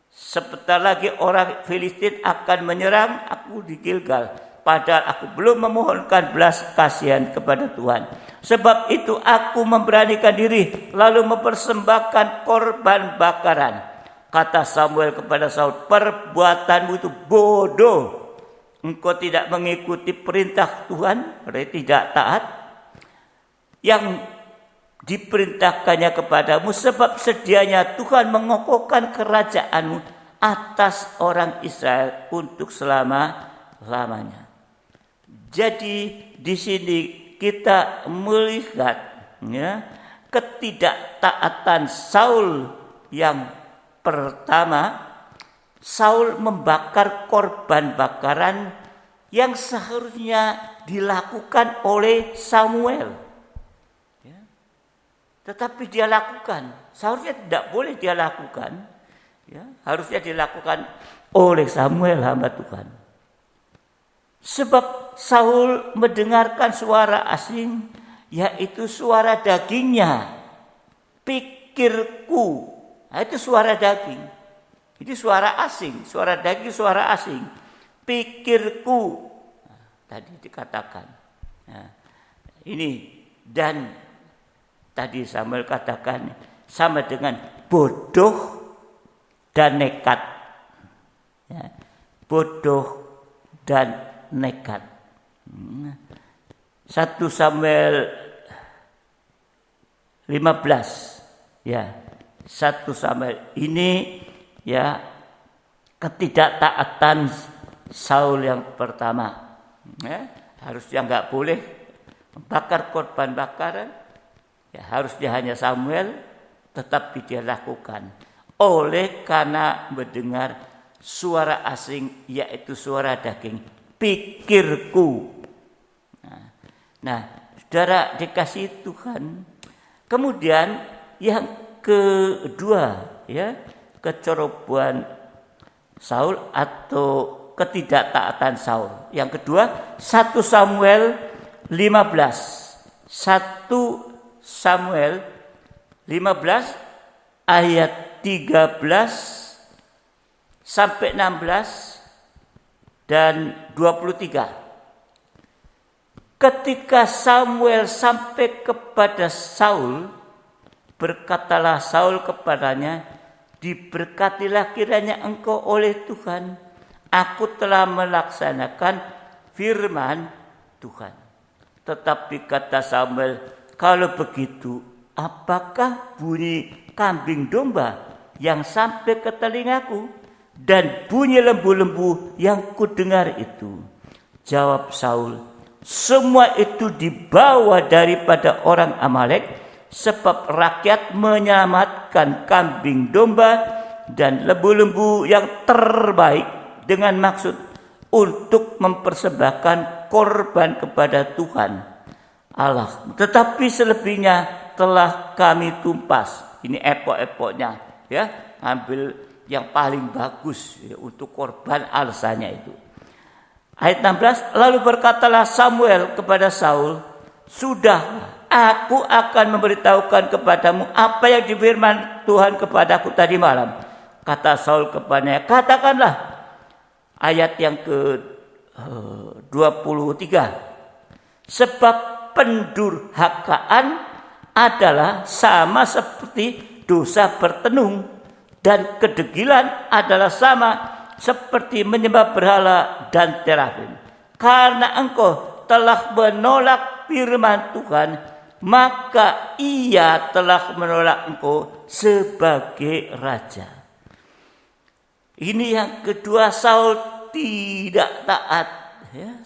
"sebentar lagi orang Filistin akan menyerang aku di Gilgal, padahal aku belum memohonkan belas kasihan kepada Tuhan. Sebab itu aku memberanikan diri lalu mempersembahkan korban bakaran." Kata Samuel kepada Saul, "Perbuatanmu itu bodoh. Engkau tidak mengikuti perintah Tuhan, berarti tidak taat yang diperintahkannya kepadamu, sebab sedianya Tuhan mengokohkan kerajaanmu atas orang Israel untuk selama-lamanya." Jadi di sini kita melihat ya, ketidaktaatan Saul yang pertama. Saul membakar korban bakaran yang seharusnya dilakukan oleh Samuel. Ya. Tetapi dia lakukan. Seharusnya tidak boleh dia lakukan. Ya. Harusnya dilakukan oleh Samuel, hamba Tuhan. Sebab Saul mendengarkan suara asing, yaitu suara dagingnya. Pikirku. Nah, itu suara daging. Itu suara asing, suara daging, suara asing. Pikirku, nah, tadi dikatakan. Nah, ini dan tadi Samuel katakan sama dengan bodoh dan nekat. Ya, bodoh dan nekat. 1 Samuel 15, ya, 1 Samuel ini. Ya, ketidaktaatan Saul yang pertama. Ya, harusnya nggak boleh membakar korban bakaran. Ya, harusnya hanya Samuel, tetapi dia lakukan. Oleh karena mendengar suara asing, yaitu suara daging. Pikirku. Nah, saudara dikasih Tuhan. Kemudian yang kedua, ya, kecerobohan Saul atau ketidaktaatan Saul. Yang kedua, 1 Samuel 15. 1 Samuel 15 ayat 13 sampai 16 dan 23. Ketika Samuel sampai kepada Saul, berkatalah Saul kepadanya, "Diberkatilah kiranya engkau oleh Tuhan. Aku telah melaksanakan firman Tuhan." Tetapi kata Samuel, "Kalau begitu, apakah bunyi kambing domba yang sampai ke telingaku dan bunyi lembu-lembu yang kudengar itu?" Jawab Saul, "Semua itu dibawa daripada orang Amalek, sebab rakyat menyelamatkan kambing domba dan lembu-lembu yang terbaik dengan maksud untuk mempersembahkan korban kepada Tuhan Allah. Tetapi selebihnya telah kami tumpas." Ini epok-epoknya, ya, ambil yang paling bagus ya, untuk korban alasannya itu. Ayat 16, lalu berkatalah Samuel kepada Saul, "Sudah, aku akan memberitahukan kepadamu apa yang difirman Tuhan kepadaku tadi malam." Kata Saul kepadanya, "Katakanlah." Ayat yang ke-23. "Sebab pendurhakaan adalah sama seperti dosa bertenung, dan kedegilan adalah sama seperti menyembah berhala dan terafim. Karena engkau telah menolak firman Tuhan, maka ia telah menolak engkau sebagai raja." Ini yang kedua, Saul tidak taat, ya,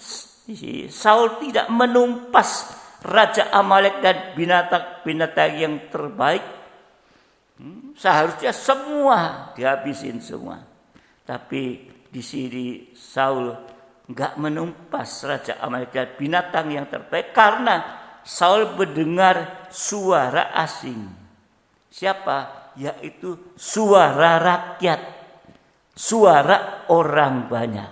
Saul tidak menumpas Raja Amalek dan binatang-binatang yang terbaik. Seharusnya semua dihabisin semua. Tapi di sini Saul enggak menumpas Raja Amalek dan binatang yang terbaik karena Saul mendengar suara asing. Siapa? Yaitu suara rakyat, suara orang banyak.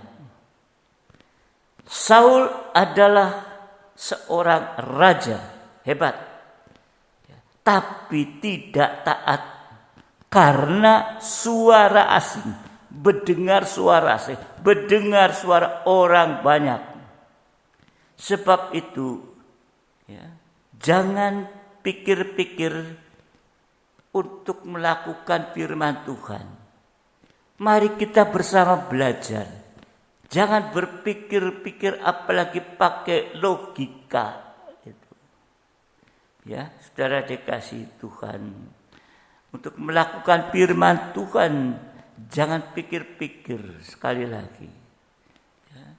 Saul adalah seorang raja hebat, tapi tidak taat karena suara asing, mendengar suara asing, mendengar suara orang banyak. Sebab itu, ya, jangan pikir-pikir untuk melakukan firman Tuhan. Mari kita bersama belajar. Jangan berpikir-pikir apalagi pakai logika. Ya, saudara dikasih Tuhan. Untuk melakukan firman Tuhan, jangan pikir-pikir sekali lagi. Ya.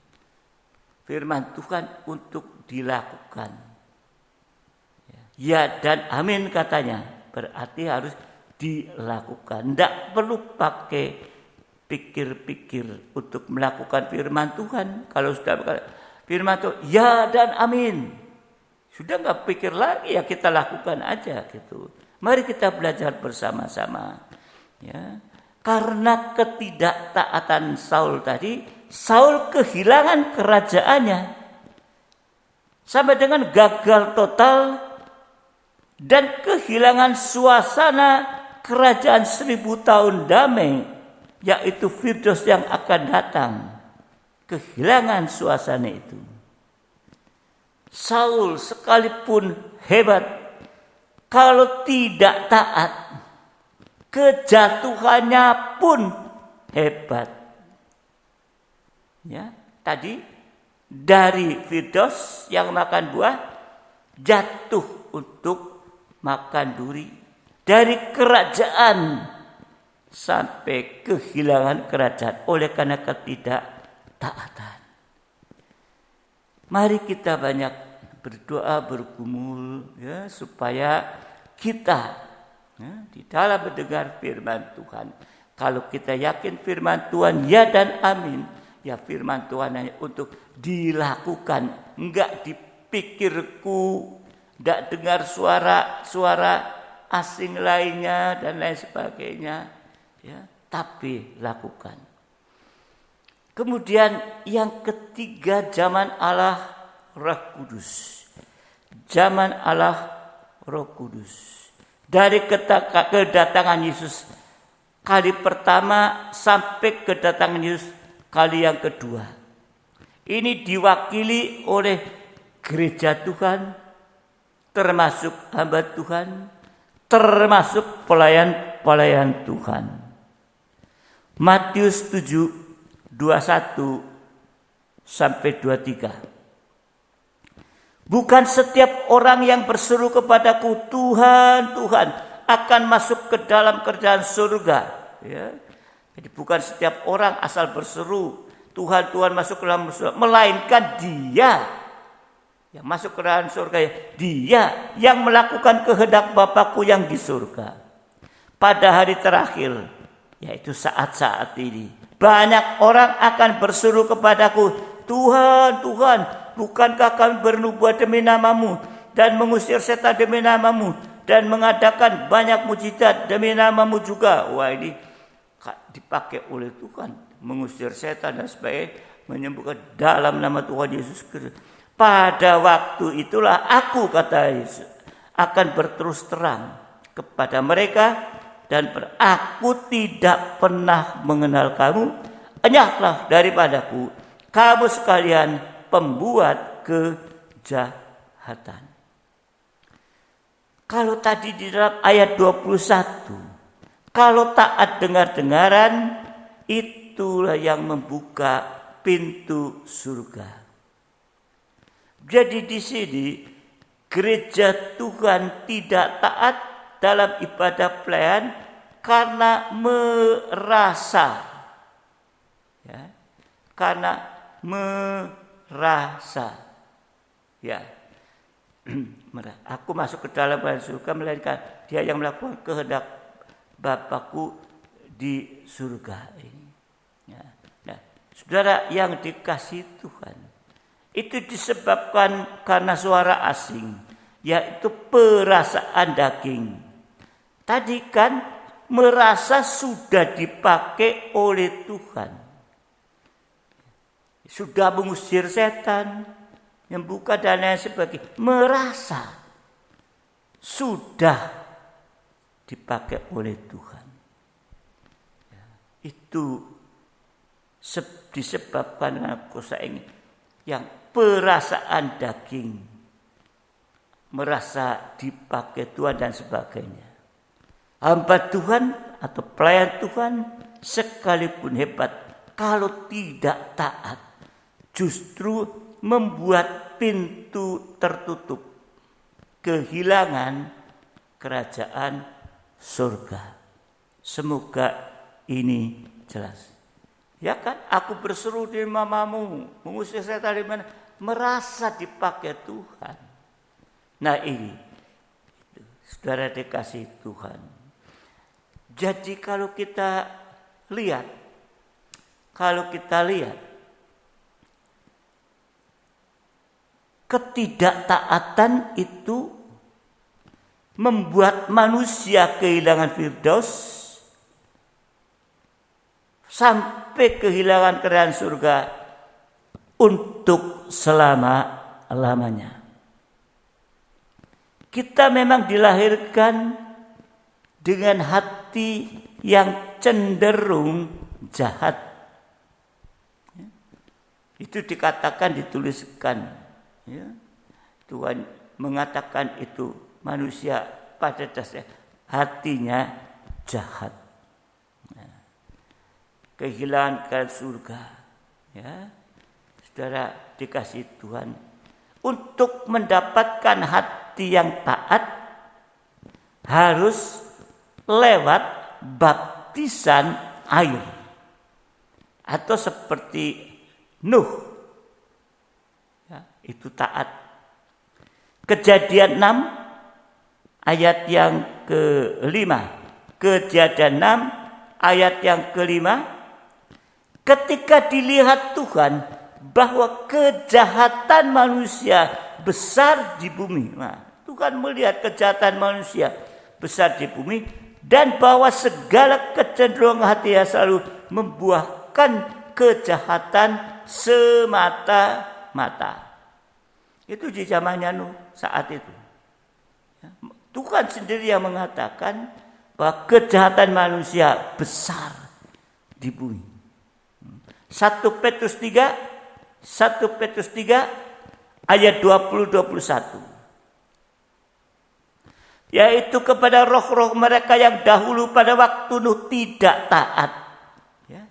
Firman Tuhan untuk dilakukan. Ya dan amin katanya. Berarti harus dilakukan. Tidak perlu pakai pikir-pikir untuk melakukan firman Tuhan. Kalau sudah firman Tuhan, ya dan amin. Sudah nggak pikir lagi, ya kita lakukan aja gitu. Mari kita belajar bersama-sama. Ya, karena ketidaktaatan Saul tadi, Saul kehilangan kerajaannya. Sampai dengan gagal total dan kehilangan suasana kerajaan 1000 tahun damai. Yaitu Firdaus yang akan datang. Kehilangan suasana itu. Saul sekalipun hebat, kalau tidak taat, kejatuhannya pun hebat. Ya, tadi dari Firdaus yang makan buah, jatuh untuk makan duri. Dari kerajaan sampai kehilangan kerajaan oleh karena ketidaktaatan. Mari kita banyak berdoa, bergumul, ya, supaya kita, ya, di dalam mendengar firman Tuhan. Kalau kita yakin firman Tuhan ya dan amin, ya firman Tuhan hanya untuk dilakukan, enggak dipikirku, enggak dengar suara asing lainnya dan lain sebagainya. Ya, tapi lakukan. Kemudian yang ketiga, zaman Allah Roh Kudus. Zaman Allah Roh Kudus. Dari kedatangan Yesus kali pertama sampai kedatangan Yesus kali yang kedua. Ini diwakili oleh gereja Tuhan, termasuk hamba Tuhan, termasuk pelayan Tuhan. Matius 7, 21 sampai 23. Bukan setiap orang yang berseru kepadaku, Tuhan, Tuhan, akan masuk ke dalam kerajaan surga. Ya. Jadi bukan setiap orang asal berseru, Tuhan, Tuhan masuk ke dalam surga. Melainkan dia yang masuk ke dalam surga. Dia yang melakukan kehendak Bapakku yang di surga. Pada hari terakhir, yaitu saat-saat ini, banyak orang akan berseru kepadaku, Tuhan, Tuhan, bukankah kami bernubuat demi namamu dan mengusir setan demi namamu dan mengadakan banyak mujizat demi namamu juga. Wah, ini dipakai oleh Tuhan, mengusir setan dan sebagainya, menyembuhkan dalam nama Tuhan Yesus Kristus. Pada waktu itulah aku, kata Yesus, akan berterus terang kepada mereka dan aku tidak pernah mengenal kamu, enyahlah daripadaku, kamu sekalian pembuat kejahatan. Kalau tadi di dalam ayat 21, kalau taat dengar-dengaran, itulah yang membuka pintu surga. Jadi di sini gereja Tuhan tidak taat dalam ibadah pelayan karena merasa, ya, karena merasa. Ya, aku masuk ke dalam surga melainkan dia yang melakukan kehendak Bapakku di surga ini. Ya. Nah, saudara yang dikasihi Tuhan, itu disebabkan karena suara asing, yaitu perasaan daging. Tadi kan merasa sudah dipakai oleh Tuhan, sudah mengusir setan, membuka dan lain sebagainya. Merasa sudah dipakai oleh Tuhan. Itu disebabkan dengan kuasa ini yang perasaan daging, merasa dipakai Tuhan dan sebagainya. Hamba Tuhan atau pelayan Tuhan sekalipun hebat, kalau tidak taat, justru membuat pintu tertutup, kehilangan kerajaan surga. Semoga ini jelas. Ya kan, aku berseru di mamamu, mengusir setan dari mana? Merasa dipakai Tuhan. Nah ini, saudara dikasih Tuhan. Jadi kalau kita lihat, ketidaktaatan itu membuat manusia kehilangan firdaus sampai kehilangan kerajaan surga untuk selama-lamanya. Kita memang dilahirkan dengan hati yang cenderung jahat. Itu dikatakan, dituliskan. Ya. Tuhan mengatakan itu manusia pada dasarnya hatinya jahat. Kehilangan kerajaan surga. Ya. Saudara dikasih Tuhan, untuk mendapatkan hati yang taat harus lewat baptisan air. Atau seperti Nuh, ya, itu taat. Kejadian 6 ayat yang ke-5. Kejadian 6 ayat yang ke-5. Ketika dilihat Tuhan bahwa kejahatan manusia besar di bumi. Nah, Tuhan melihat kejahatan manusia besar di bumi, dan bahwa segala kecenderungan hatinya selalu membuahkan kejahatan semata-mata. Itu di zamannya Nuh saat itu. Tuhan sendiri yang mengatakan bahwa kejahatan manusia besar di bumi. 1 Petrus 3 ayat 20-21. Yaitu kepada roh-roh mereka yang dahulu pada waktu Nuh tidak taat. Ya,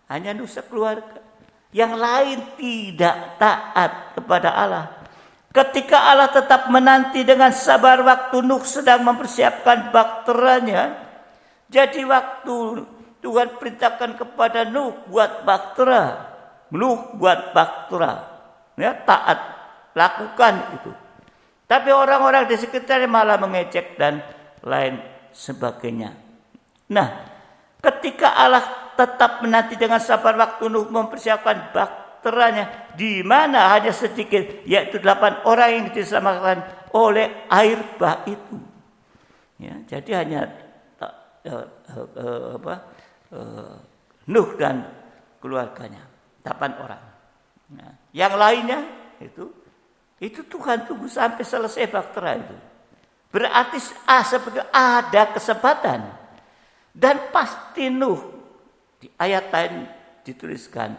hanya Nuh sekeluarga. Yang lain tidak taat kepada Allah. Ketika Allah tetap menanti dengan sabar waktu Nuh sedang mempersiapkan bakteranya. Jadi waktu Tuhan perintahkan kepada Nuh buat baktera. Nuh buat baktera. Ya, taat. Lakukan itu. Tapi orang-orang di sekitarnya malah mengejek dan lain sebagainya. Nah, ketika Allah tetap menanti dengan sabar waktu Nuh mempersiapkan bakteranya, di mana hanya sedikit, yaitu 8 orang yang diselamatkan oleh air bah itu. Ya, jadi hanya Nuh dan keluarganya, 8 orang. Nah, yang lainnya itu Tuhan tunggu sampai selesai baktera itu. Berarti seperti ada kesempatan. Dan pasti Nuh, di ayat lain dituliskan,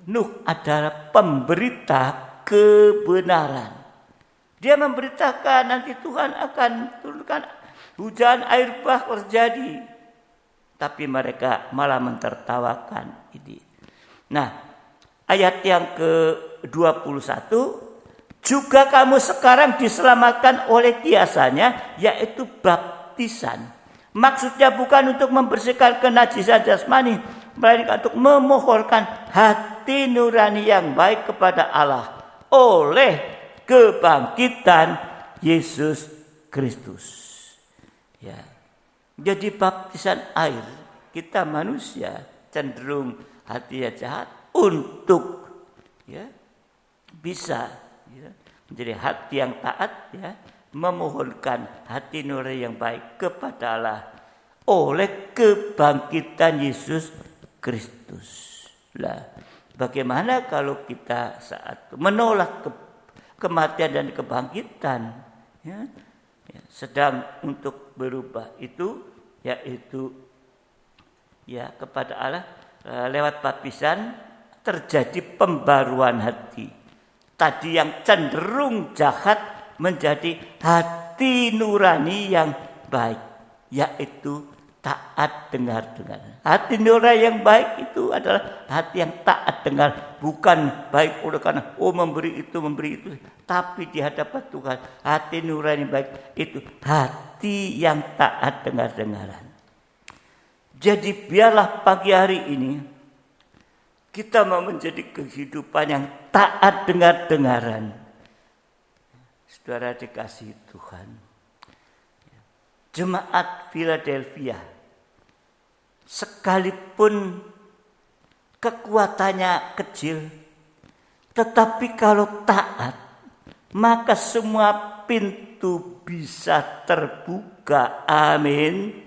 Nuh adalah pemberita kebenaran. Dia memberitakan nanti Tuhan akan turunkan hujan air bah terjadi. Tapi mereka malah mentertawakan ini. Nah, ayat yang ke-21, juga kamu sekarang diselamatkan oleh kiasannya, yaitu baptisan. Maksudnya bukan untuk membersihkan kenajisan jasmani, melainkan untuk memohonkan hati hati nurani yang baik kepada Allah oleh kebangkitan Yesus Kristus. Ya. Jadi baptisan air, kita manusia cenderung hatinya jahat untuk ya bisa ya, menjadi hati yang taat ya, memohonkan hati nurani yang baik kepada Allah oleh kebangkitan Yesus Kristus. Lah, bagaimana kalau kita saat menolak kematian dan kebangkitan ya, sedang untuk berubah itu yaitu ya kepada Allah lewat baptisan terjadi pembaruan hati. Tadi yang cenderung jahat menjadi hati nurani yang baik, yaitu taat dengar-dengar. Hati nurani yang baik itu adalah hati yang taat dengar, bukan baik oleh karena memberi itu, tapi di hadapan Tuhan hati nurani baik itu hati yang taat dengar-dengaran. Jadi biarlah pagi hari ini kita mau menjadi kehidupan yang taat dengar-dengaran. Saudara dikasihi Tuhan, jemaat Philadelphia sekalipun kekuatannya kecil, tetapi kalau taat maka semua pintu bisa terbuka. Amin.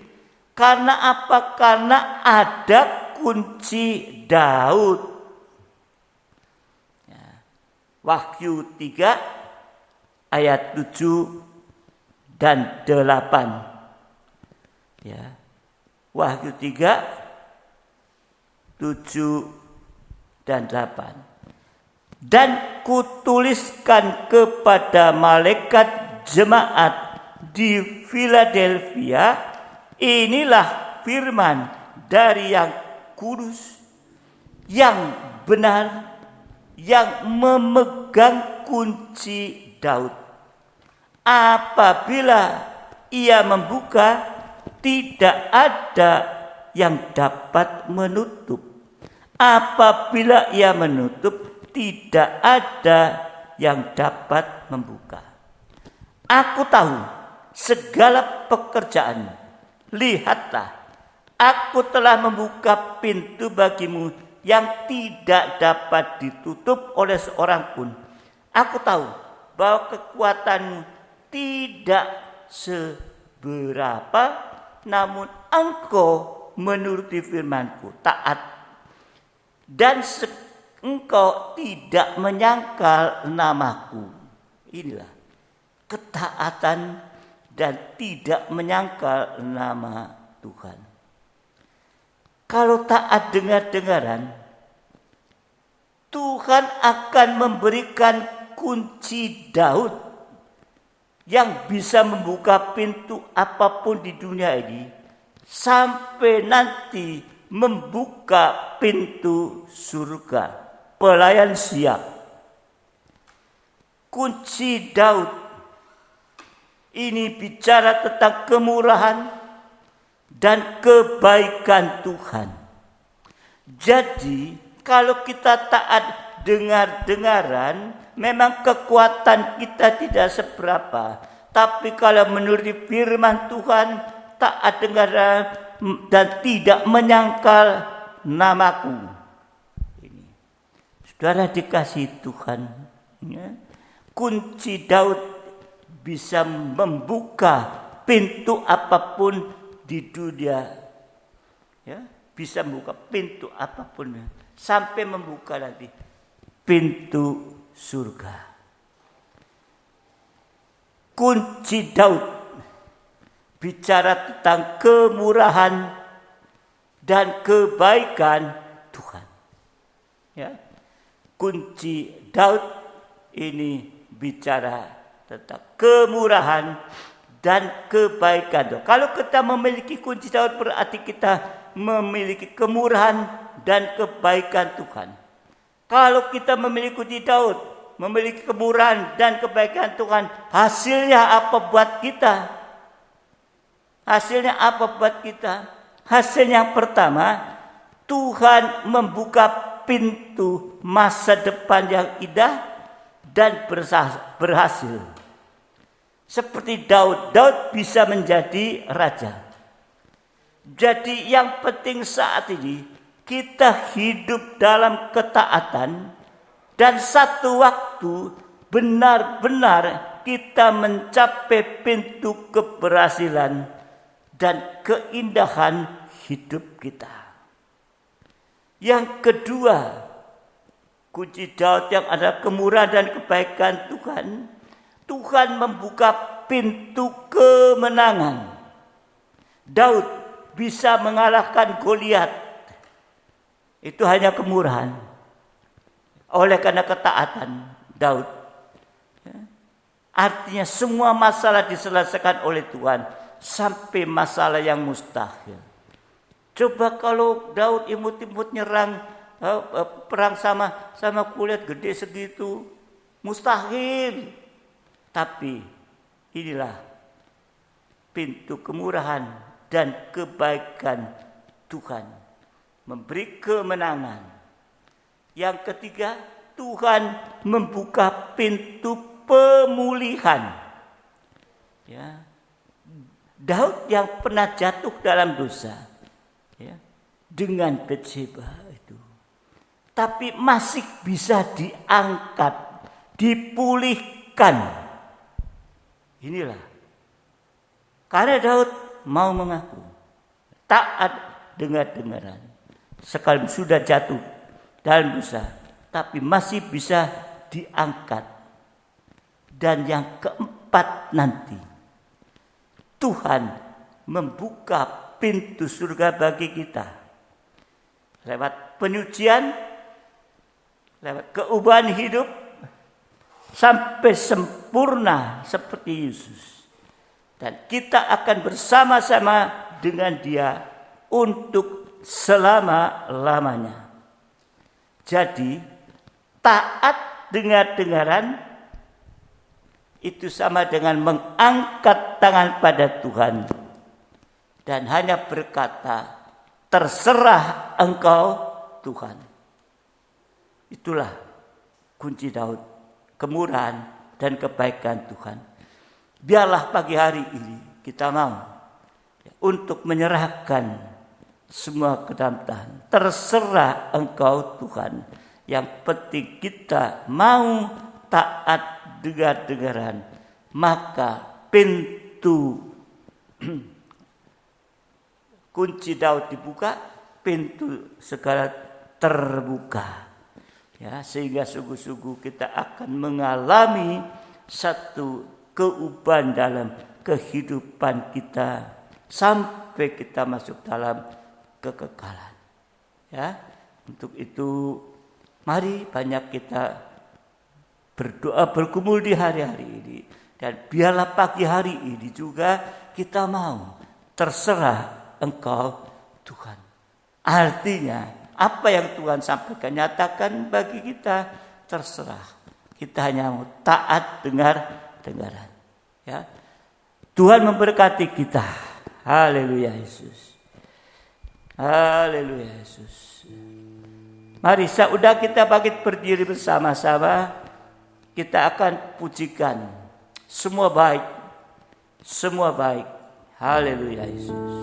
Karena apa? Karena ada kunci Daud. Ya. Wahyu 3 ayat 7 dan 8. Ya. Wahyu 3 7 dan 8. Dan kutuliskan kepada malaikat jemaat di Philadelphia, inilah firman dari yang kudus, yang benar, yang memegang kunci Daud. Apabila ia membuka, tidak ada yang dapat menutup. Apabila ia menutup, tidak ada yang dapat membuka. Aku tahu segala pekerjaanmu. Lihatlah, aku telah membuka pintu bagimu yang tidak dapat ditutup oleh seorang pun. Aku tahu bahwa kekuatanmu tidak seberapa, namun engkau menuruti firmanku, taat, dan engkau tidak menyangkal namaku. Inilah ketaatan dan tidak menyangkal nama Tuhan. Kalau taat dengar-dengaran, Tuhan akan memberikan kunci Daud yang bisa membuka pintu apapun di dunia ini sampai nanti membuka pintu surga. Pelayan siap. Kunci Daud ini bicara tentang kemurahan dan kebaikan Tuhan. Jadi kalau kita taat dengar-dengaran, memang kekuatan kita tidak seberapa. Tapi kalau menuruti firman Tuhan, taat dengaran dan tidak menyangkal namaku. Ini. Saudara dikasihi Tuhan, ya, kunci Daud bisa membuka pintu apapun di dunia. Ya, bisa membuka pintu apapun sampai membuka nanti pintu surga. Kunci Daud bicara tentang kemurahan dan kebaikan Tuhan. Ya. Kunci Daud ini bicara tentang kemurahan dan kebaikan Tuhan. Kalau kita memiliki kunci Daud, berarti kita memiliki kemurahan dan kebaikan Tuhan. Kalau kita memiliki kunci Daud, memiliki kemurahan dan kebaikan Tuhan, hasilnya apa buat kita? Hasilnya apa buat kita? Hasilnya yang pertama, Tuhan membuka pintu masa depan yang indah dan berhasil. Seperti Daud bisa menjadi raja. Jadi yang penting saat ini kita hidup dalam ketaatan dan satu waktu benar-benar kita mencapai pintu keberhasilan dan keindahan hidup kita. Yang kedua, kunci Daud yang ada kemurahan dan kebaikan Tuhan. Tuhan membuka pintu kemenangan. Daud bisa mengalahkan Goliat. Itu hanya kemurahan. Oleh karena ketaatan Daud. Artinya semua masalah diselesaikan oleh Tuhan. Sampai masalah yang mustahil. Coba kalau Daud imut-imut nyerang perang sama kulit gede segitu. Mustahil. Tapi inilah pintu kemurahan dan kebaikan Tuhan. Memberi kemenangan. Yang ketiga, Tuhan membuka pintu pemulihan. Ya. Daud yang pernah jatuh dalam dosa, ya, dengan Batsheba itu, tapi masih bisa diangkat, dipulihkan. Inilah karena Daud mau mengaku taat dengar-dengaran, sekali sudah jatuh dalam dosa, tapi masih bisa diangkat. Dan yang keempat nanti, Tuhan membuka pintu surga bagi kita. Lewat penyucian, lewat keubahan hidup, sampai sempurna seperti Yesus. Dan kita akan bersama-sama dengan Dia untuk selama-lamanya. Jadi, taat dengar-dengaran itu sama dengan mengangkat tangan pada Tuhan dan hanya berkata, terserah Engkau Tuhan. Itulah kunci Daud, kemurahan dan kebaikan Tuhan. Biarlah pagi hari ini kita mau untuk menyerahkan semua ke dalam Tuhan. Terserah Engkau Tuhan. Yang penting kita mau taat dengar-dengaran, maka pintu kunci Daud dibuka, pintu segala terbuka. Ya, sehingga sungguh-sungguh kita akan mengalami satu keubahan dalam kehidupan kita sampai kita masuk dalam kekekalan. Ya, untuk itu mari banyak kita berdoa bergumul di hari-hari ini. Dan biarlah pagi hari ini juga kita mau terserah Engkau Tuhan. Artinya apa yang Tuhan sampaikan, nyatakan bagi kita, terserah. Kita hanya mau taat dengar-dengaran. Ya. Tuhan memberkati kita. Haleluya Yesus. Haleluya Yesus. Mari sudah kita bangkit berdiri bersama-sama. Kita akan pujikan. Semua baik. Semua baik. Haleluya Yesus.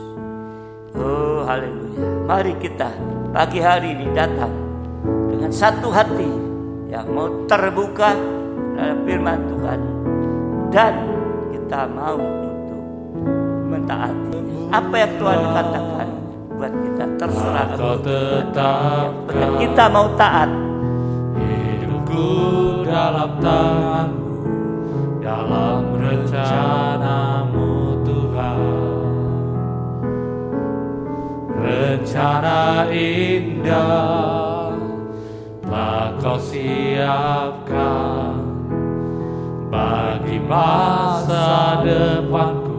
Oh haleluya. Mari kita pagi hari ini datang dengan satu hati yang mau terbuka dalam firman Tuhan. Dan kita mau untuk mentaati apa yang Tuhan katakan buat kita, terserah Tuhan. Kita mau taat. Dalam tangan-Mu, dalam rencana-Mu Tuhan. Rencana indah telah Kau siapkan bagi masa depanku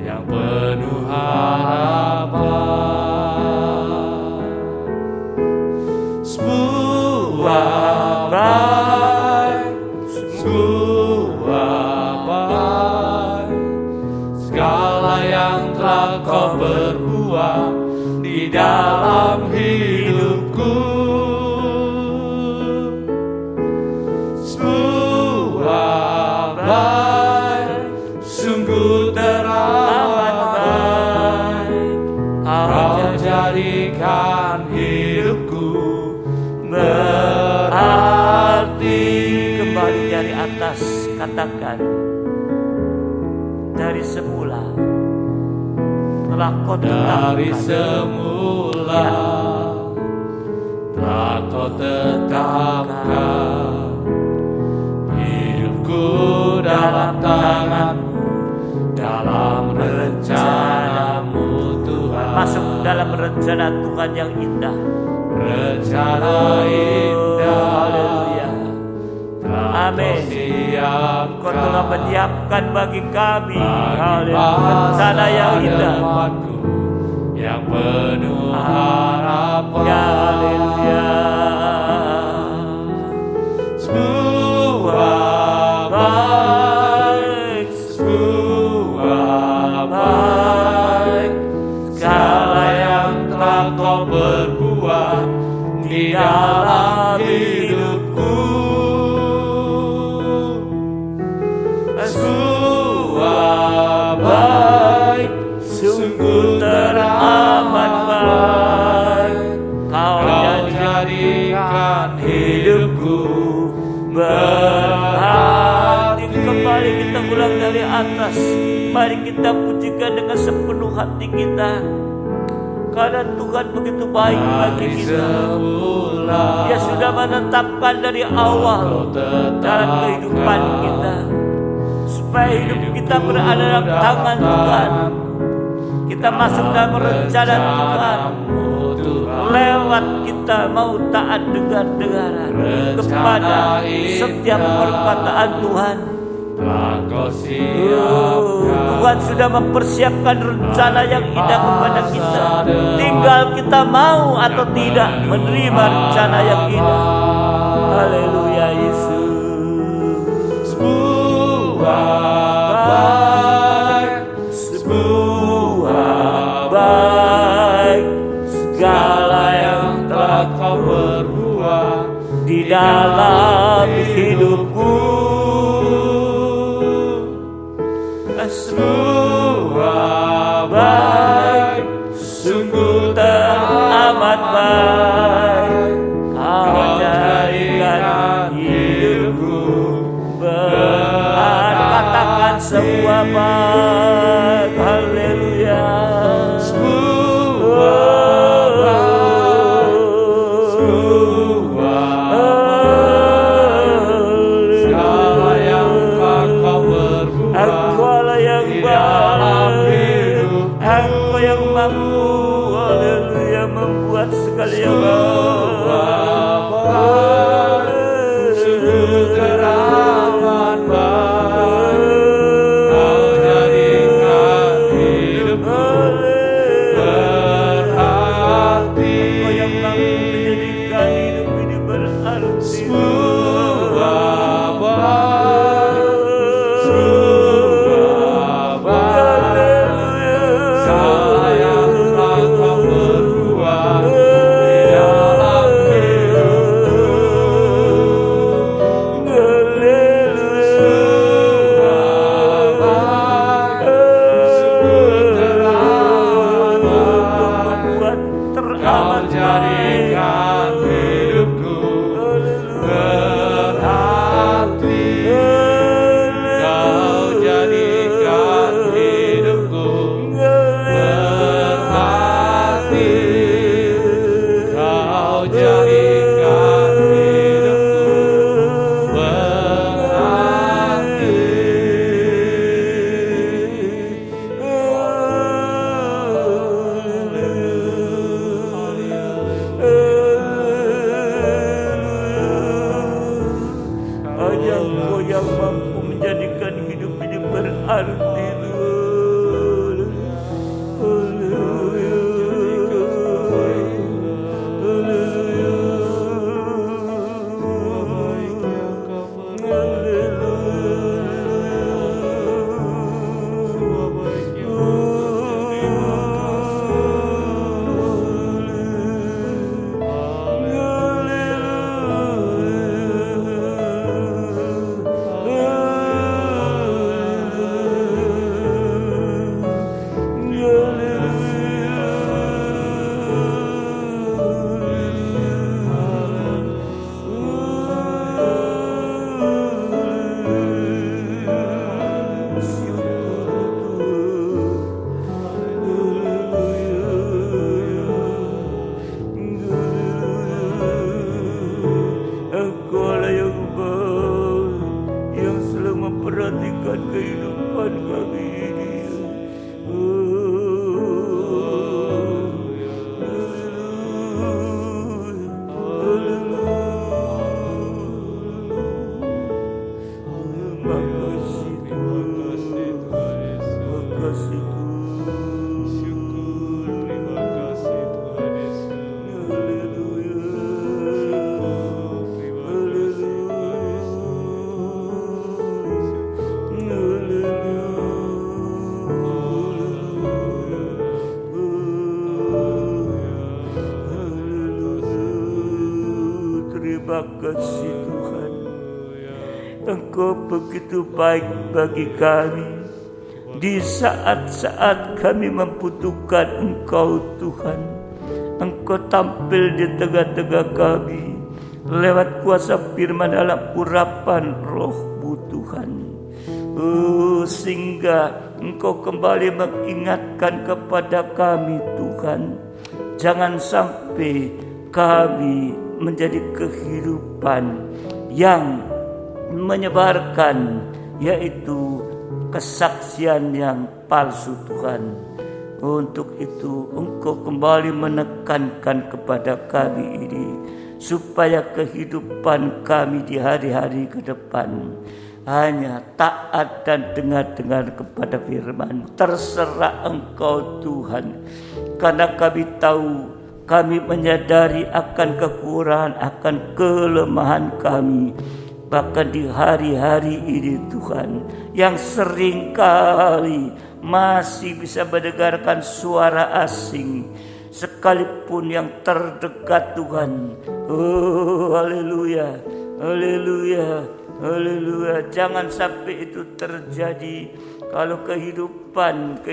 yang penuh harapan. Semua Kau berbuat di dalam hidupku, katakan, dari semula telah kau Dari tetapkan. semula telah kau tetapkan hidupku dalam tangan-Mu, dalam rencana-Mu Tuhan. Masuk dalam rencana Tuhan yang indah. Rencana indah, Haleluya. telah Amin. Kau siapkan. Kau telah menyiapkan bagi kami, Bagi haleluya, rencana yang indah. depanku yang penuh harapan. Ya, haleluya. Sebuah baik, sebuah baik, segala yang telah Kau berbuat di dalam hidupku. Sebuah baik, sungguh teramat baik, Kau jadikan hidupku berarti. Kembali kita ulang dari atas. Mari kita pujikan dengan sepenuh hati kita, karena Tuhan begitu baik bagi Dari kita. semula Dia sudah menetapkan dari awal dalam kehidupan kita, supaya hidup kita berada dalam tangan Tuhan. Kita masuk dalam rencana Tuhan. Lewat kita mau taat dengar-dengaran kepada setiap perkataan Tuhan. telah Kau siapkan. Tuhan sudah mempersiapkan rencana yang indah kepada kita. Tinggal kita mau atau tidak menerima rencana yang indah. Haleluya Yesus. Sebuah baik, Sebuah baik, segala yang telah Kau berbuat di dalam hidupku. sebuah baik, sungguh Teramat baik, Kau jadikan hidupku berarti. Katakan semua baik. Haleluya. segala yang telah Kau berbuat Engkaulah yang di dalam baik, hidupku. Engkau yang mampu, haleluya, membuat segala yang Sungguh teramat baik, Kau jadikan hidupku berarti. Engkau yang mampu menjadikan hidup ini berarti. Sebuah baik, sebuah baik, segala yang telah Kau berbuat di dalam hidupku. Sebuah baik, sungguh teramat baik, Kau jadikan hidupku berarti. Kau jadikan hidupku berarti. Kau jadikan hidupku berarti. Hanya Engkau yang mampu menjadikan hidup ini berarti. Haleluya. terima kasih Tuhan. Engkau begitu baik bagi kami. Di saat-saat kami membutuhkan Engkau Tuhan, Engkau tampil di tengah-tengah kami lewat kuasa firman dalam urapan Roh-Mu Tuhan. Sehingga Engkau kembali mengingatkan kepada kami Tuhan, jangan sampai kami menjadi kehidupan yang menyebarkan yaitu kesaksian yang palsu Tuhan. Untuk itu Engkau kembali menekankan kepada kami ini, supaya kehidupan kami di hari-hari ke depan hanya taat dan dengar-dengar kepada firman. Terserah Engkau Tuhan, karena kami tahu, kami menyadari akan kekurangan, akan kelemahan kami. Bahkan di hari-hari ini Tuhan, yang seringkali masih bisa mendengarkan suara asing, sekalipun yang terdekat Tuhan. Oh haleluya, haleluya, haleluya. Jangan sampai itu terjadi. Kalau kehidupan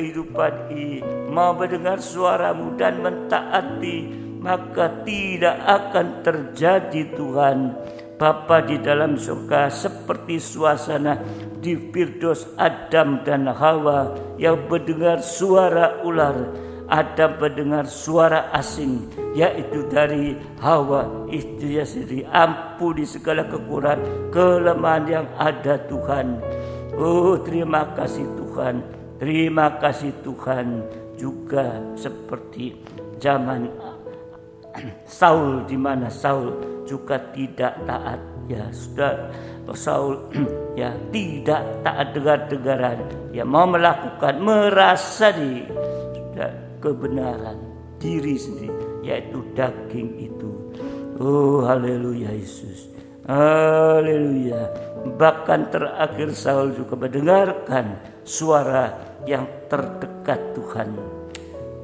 ini mau mendengar suara-Mu dan mentaati, maka tidak akan terjadi Tuhan. Bapa di dalam surga, seperti suasana di Firdaus Adam dan Hawa yang mendengar suara ular. Adam mendengar suara asing, yaitu dari Hawa istrinya sendiri. Ampuni segala kekurangan, kelemahan yang ada Tuhan. Oh terima kasih Tuhan, terima kasih Tuhan. Juga seperti zaman Saul, di mana Saul juga tidak taat, ya sudah Saul ya tidak taat dengar-dengaran, ya mau melakukan, merasa di sudah kebenaran diri sendiri, yaitu daging itu. Oh haleluya Yesus, haleluya. Bahkan terakhir Saul juga mendengarkan suara yang terdekat Tuhan.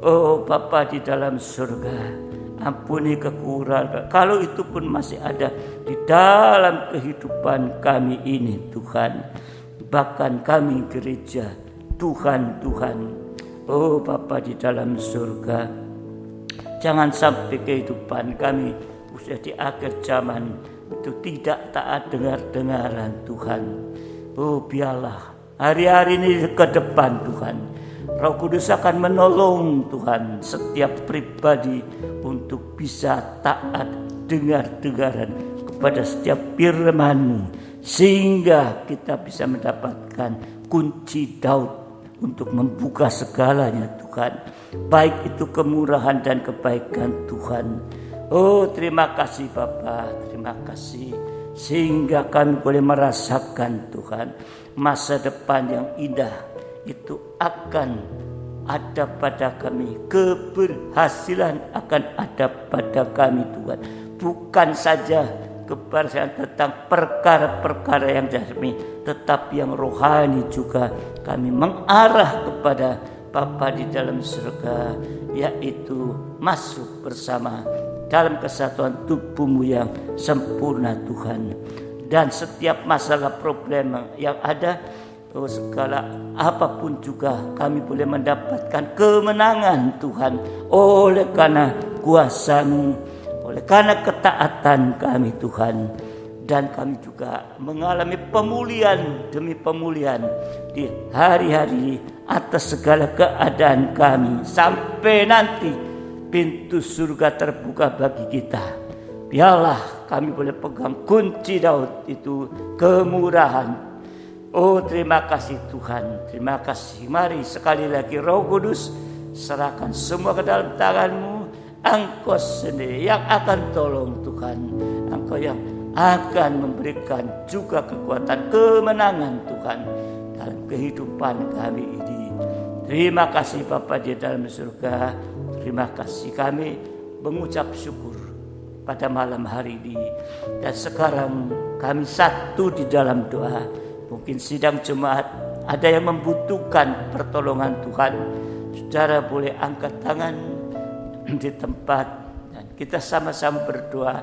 Oh Bapa di dalam surga, ampuni kekurangan, kalau itu pun masih ada di dalam kehidupan kami ini Tuhan. Bahkan kami gereja Tuhan. Oh Bapa di dalam surga, jangan sampai kehidupan kami usia di akhir zaman itu tidak taat dengar-dengaran Tuhan. Oh biarlah hari-hari ini ke depan Tuhan, Roh Kudus akan menolong Tuhan setiap pribadi untuk bisa taat dengar-dengaran kepada setiap firman-Mu, sehingga kita bisa mendapatkan kunci Daud untuk membuka segalanya Tuhan, baik itu kemurahan dan kebaikan Tuhan. Oh terima kasih Bapa, terima kasih, sehingga kami boleh merasakan Tuhan masa depan yang indah itu akan ada pada kami, keberhasilan akan ada pada kami Tuhan. Bukan saja keberhasilan tentang perkara-perkara yang jasmani, tetapi yang rohani juga kami mengarah kepada Bapa di dalam surga, yaitu masuk bersama dalam kesatuan tubuh-Mu yang sempurna Tuhan. Dan setiap masalah problem yang ada, segala apapun juga kami boleh mendapatkan kemenangan Tuhan, oleh karena kuasa-Mu, oleh karena ketaatan kami Tuhan. Dan kami juga mengalami pemulihan demi pemulihan di hari-hari atas segala keadaan kami, sampai nanti pintu surga terbuka bagi kita. Biarlah kami boleh pegang kunci Daud itu, kemurahan. Oh terima kasih Tuhan, terima kasih. Mari sekali lagi Roh Kudus, serahkan semua ke dalam tangan-Mu. Engkau sendiri yang akan tolong Tuhan, Engkau yang akan memberikan juga kekuatan, kemenangan Tuhan dalam kehidupan kami ini. Terima kasih Bapa di dalam surga, terima kasih. Kami mengucap syukur pada malam hari ini. Dan sekarang kami satu di dalam doa. Mungkin sidang jemaat ada yang membutuhkan pertolongan Tuhan, saudara boleh angkat tangan di tempat dan kita sama-sama berdoa.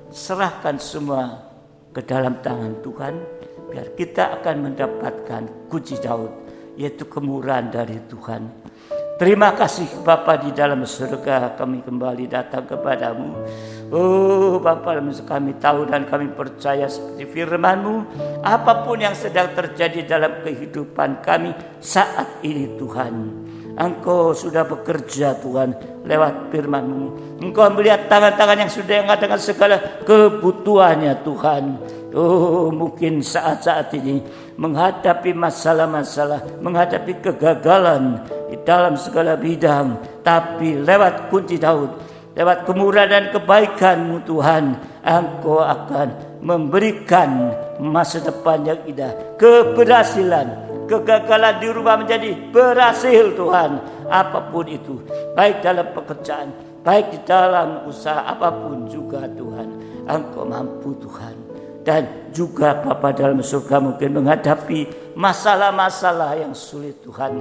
serahkan semua ke dalam tangan Tuhan, biar kita akan mendapatkan kunci Daud, yaitu kemurahan dari Tuhan. Terima kasih Bapa di dalam surga, kami kembali datang kepadamu. Oh Bapa, kami tahu dan kami percaya seperti firman-Mu, apapun yang sedang terjadi dalam kehidupan kami saat ini Tuhan, Engkau sudah bekerja Tuhan lewat firman-Mu. Engkau melihat tangan-tangan yang sudah yang dengan segala kebutuhannya Tuhan. Oh mungkin saat-saat ini menghadapi masalah-masalah, menghadapi kegagalan di dalam segala bidang, tapi lewat kunci Daud, lewat kemurahan dan kebaikan-Mu Tuhan, Engkau akan memberikan masa depan yang indah, keberhasilan. Kegagalan dirubah menjadi berhasil Tuhan. Apapun itu, baik dalam pekerjaan, baik di dalam usaha, apapun juga Tuhan, Engkau mampu Tuhan. Dan juga Bapa dalam surga mungkin menghadapi masalah-masalah yang sulit Tuhan,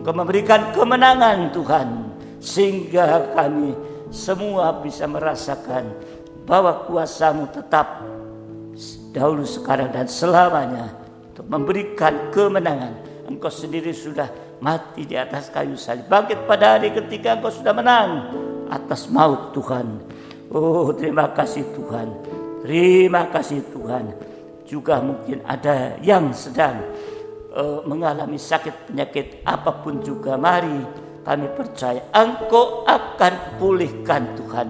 Engkau memberikan kemenangan Tuhan, sehingga kami semua bisa merasakan bahwa kuasa-Mu tetap dahulu, sekarang dan selamanya untuk memberikan kemenangan. Engkau sendiri sudah mati di atas kayu salib, bangkit pada hari ketika Engkau sudah menang atas maut Tuhan. Oh terima kasih Tuhan. Terima kasih Tuhan. Juga mungkin ada yang sedang mengalami sakit penyakit apapun juga, mari kami percaya Engkau akan pulihkan Tuhan.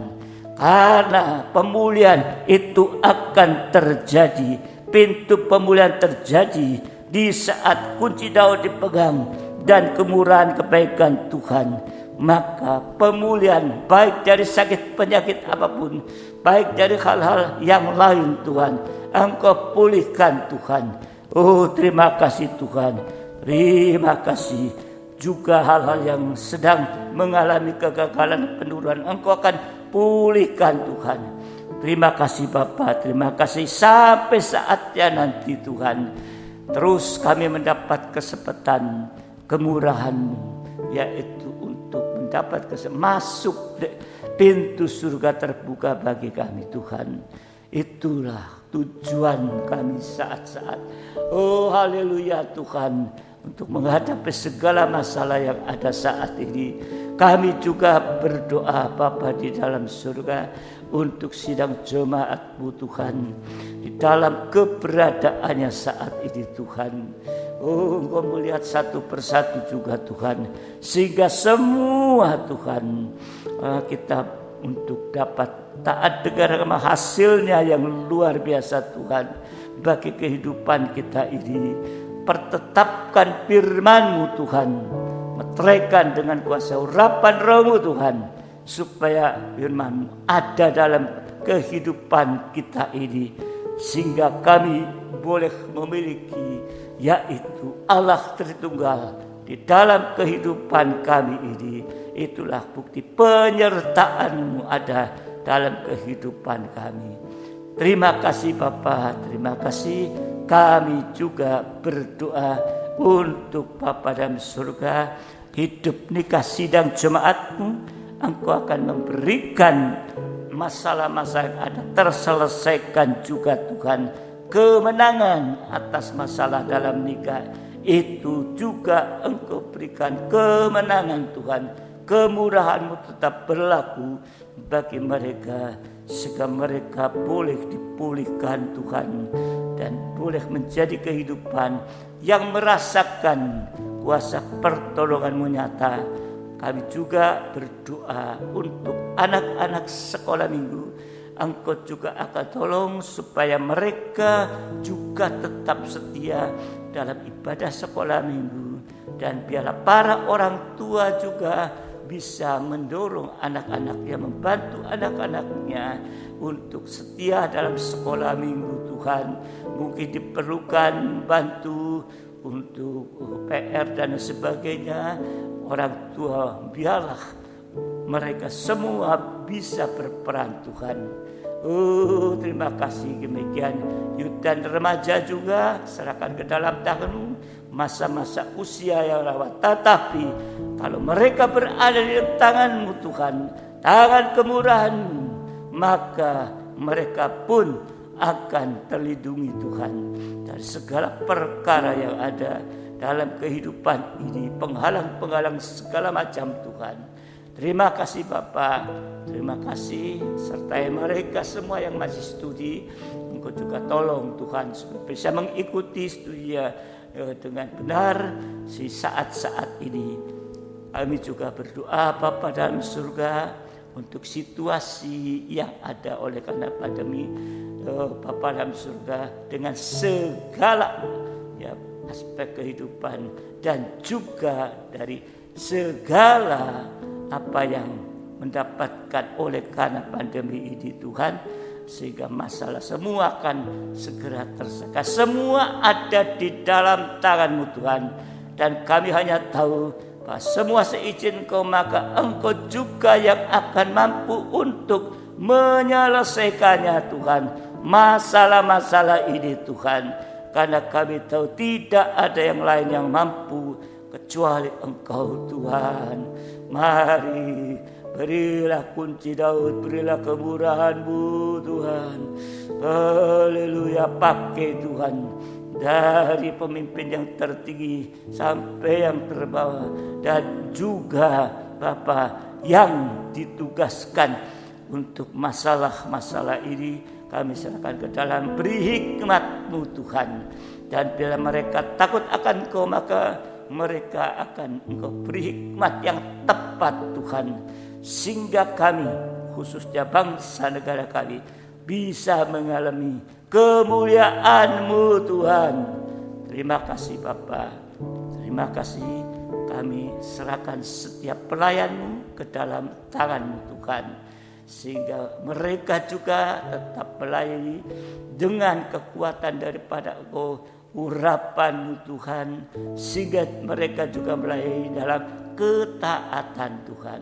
Karena pemulihan itu akan terjadi, pintu pemulihan terjadi di saat kunci Daud dipegang dan kemurahan kebaikan Tuhan. Maka pemulihan baik dari sakit penyakit apapun, baik dari hal-hal yang lain Tuhan, Engkau pulihkan Tuhan. Oh terima kasih Tuhan. Terima kasih. Juga hal-hal yang sedang mengalami kegagalan, penurunan, Engkau akan pulihkan Tuhan. Terima kasih Bapa, terima kasih sampai saatnya nanti Tuhan. Terus kami mendapat kesempatan kemurahan-Mu, yaitu dapat masuk pintu surga terbuka bagi kami Tuhan. Itulah tujuan kami saat-saat, oh haleluya Tuhan, untuk menghadapi segala masalah yang ada saat ini. Kami juga berdoa Bapa di dalam surga untuk sidang jemaat-Mu Tuhan, di dalam keberadaannya saat ini Tuhan. Oh Engkau melihat satu persatu juga Tuhan, sehingga semua Tuhan kita untuk dapat taat dengan hasilnya yang luar biasa Tuhan bagi kehidupan kita ini. Pertetapkan firman-Mu Tuhan, meteraikan dengan kuasa urapan Roh-Mu Tuhan, supaya firman-Mu ada dalam kehidupan kita ini, sehingga kami boleh memiliki, yaitu Allah Tritunggal di dalam kehidupan kami ini. Itulah bukti penyertaan-Mu ada dalam kehidupan kami. Terima kasih Bapa, terima kasih. Kami juga berdoa untuk Bapa dalam surga, hidup nikah sidang jemaat-Mu, Engkau akan memberikan masalah-masalah yang ada terselesaikan juga Tuhan. Kemenangan atas masalah dalam nikah itu juga Engkau berikan kemenangan Tuhan. Kemurahan-Mu tetap berlaku bagi mereka, sehingga mereka boleh dipulihkan Tuhan, dan boleh menjadi kehidupan yang merasakan kuasa pertolongan-Mu nyata. Kami juga berdoa untuk anak-anak sekolah minggu, Engkau juga akan tolong supaya mereka juga tetap setia dalam ibadah sekolah minggu. Dan biarlah para orang tua juga bisa mendorong anak-anaknya, membantu anak-anaknya untuk setia dalam sekolah minggu Tuhan. Mungkin diperlukan bantu untuk PR dan sebagainya. Orang tua biarlah mereka semua bisa berperan Tuhan. Oh terima kasih. Demikian youth dan remaja juga serahkan ke dalam tangan-Mu, masa-masa usia yang rawat. Tetapi kalau mereka berada di tangan-Mu Tuhan, tangan kemurahan-Mu, maka mereka pun akan terlindungi Tuhan dari segala perkara yang ada dalam kehidupan ini, penghalang-penghalang segala macam Tuhan. Terima kasih Bapa, terima kasih sertai mereka semua yang masih studi. Engkau juga tolong Tuhan supaya bisa mengikuti studinya dengan benar di saat-saat ini. Kami juga berdoa Bapa dalam surga untuk situasi yang ada oleh karena pandemi. Bapa dalam surga dengan segala aspek kehidupan dan juga dari segala apa yang mendapatkan oleh karena pandemi ini Tuhan, sehingga masalah semua akan segera terselesaikan. Semua ada di dalam tangan-Mu Tuhan, dan kami hanya tahu bahwa semua seizin Engkau, maka Engkau juga yang akan mampu untuk menyelesaikannya Tuhan, masalah-masalah ini Tuhan, karena kami tahu tidak ada yang lain yang mampu kecuali Engkau Tuhan. Mari berilah kunci Daud, berilah kemurahan-Mu Tuhan. Haleluya, pakai Tuhan dari pemimpin yang tertinggi sampai yang terbawah, dan juga Bapa yang ditugaskan untuk masalah-masalah ini kami serahkan ke dalam beri hikmat-Mu Tuhan. Dan bila mereka takut akan Engkau, maka mereka akan Engkau beri hikmat yang tepat Tuhan, sehingga kami khususnya bangsa negara kami bisa mengalami kemuliaan-Mu Tuhan. Terima kasih Bapa, terima kasih. Kami serahkan setiap pelayan-Mu ke dalam tangan-Mu Tuhan, sehingga mereka juga tetap melayani dengan kekuatan daripada Engkau, urapan-Mu Tuhan, sehingga mereka juga melayani dalam ketaatan Tuhan.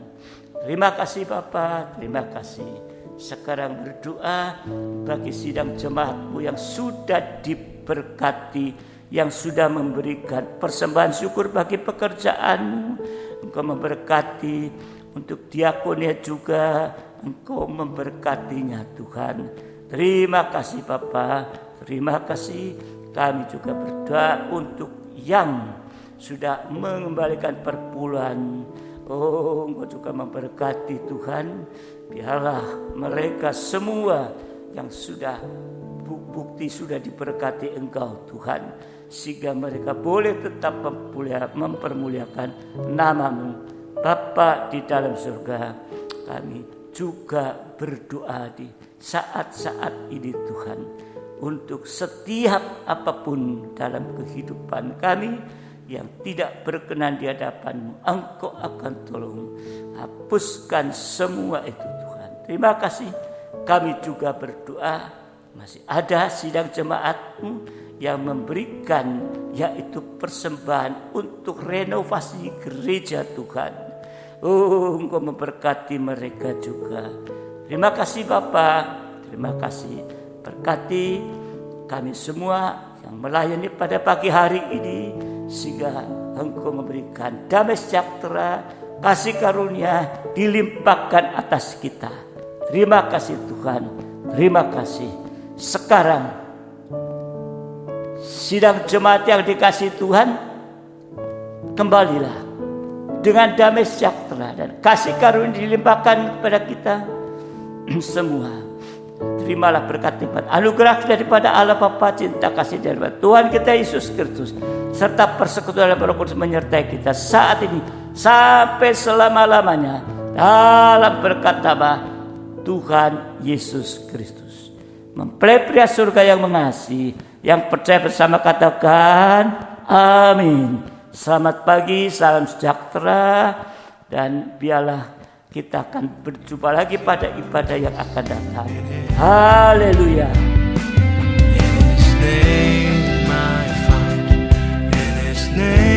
Terima kasih Bapa, terima kasih. Sekarang berdoa bagi sidang jemaat-Mu yang sudah diberkati, yang sudah memberikan persembahan syukur bagi pekerjaan-Mu. Engkau memberkati untuk diakonnya juga, Engkau memberkatinya Tuhan. Terima kasih Bapa, terima kasih. Kami juga berdoa untuk yang sudah mengembalikan perpuluhan. Oh, Engkau juga memberkati Tuhan. Biarlah mereka semua yang sudah bukti sudah diberkati Engkau Tuhan, sehingga mereka boleh tetap mempermuliakan nama-Mu. Bapa di dalam surga, kami juga berdoa di saat-saat ini Tuhan, untuk setiap apapun dalam kehidupan kami yang tidak berkenan di hadapan-Mu, Engkau akan tolong hapuskan semua itu Tuhan. Terima kasih. Kami juga berdoa masih ada sidang jemaat-Mu yang memberikan yaitu persembahan untuk renovasi gereja Tuhan. Oh, Engkau memberkati mereka juga. Terima kasih Bapa, terima kasih. Berkati kami semua yang melayani pada pagi hari ini, sehingga Engkau memberikan damai sejahtera, kasih karunia dilimpahkan atas kita. Terima kasih Tuhan, terima kasih. Sekarang sidang jemaat yang dikasihi Tuhan, kembalilah dengan damai sejahtera dan kasih karunia dilimpahkan kepada kita semua. Terimalah berkat lipat anugerah daripada Allah Bapa, cinta kasih daripada Tuhan kita Yesus Kristus, serta persekutuan Roh Kudus menyertai kita saat ini sampai selama-lamanya dalam berkat nama Tuhan Yesus Kristus. Mempelai pria surga yang mengasihi, yang percaya bersama katakan amin. Selamat pagi, salam sejahtera, dan biarlah kita akan berjumpa lagi pada ibadah yang akan datang. Haleluya. In His name I find, in His name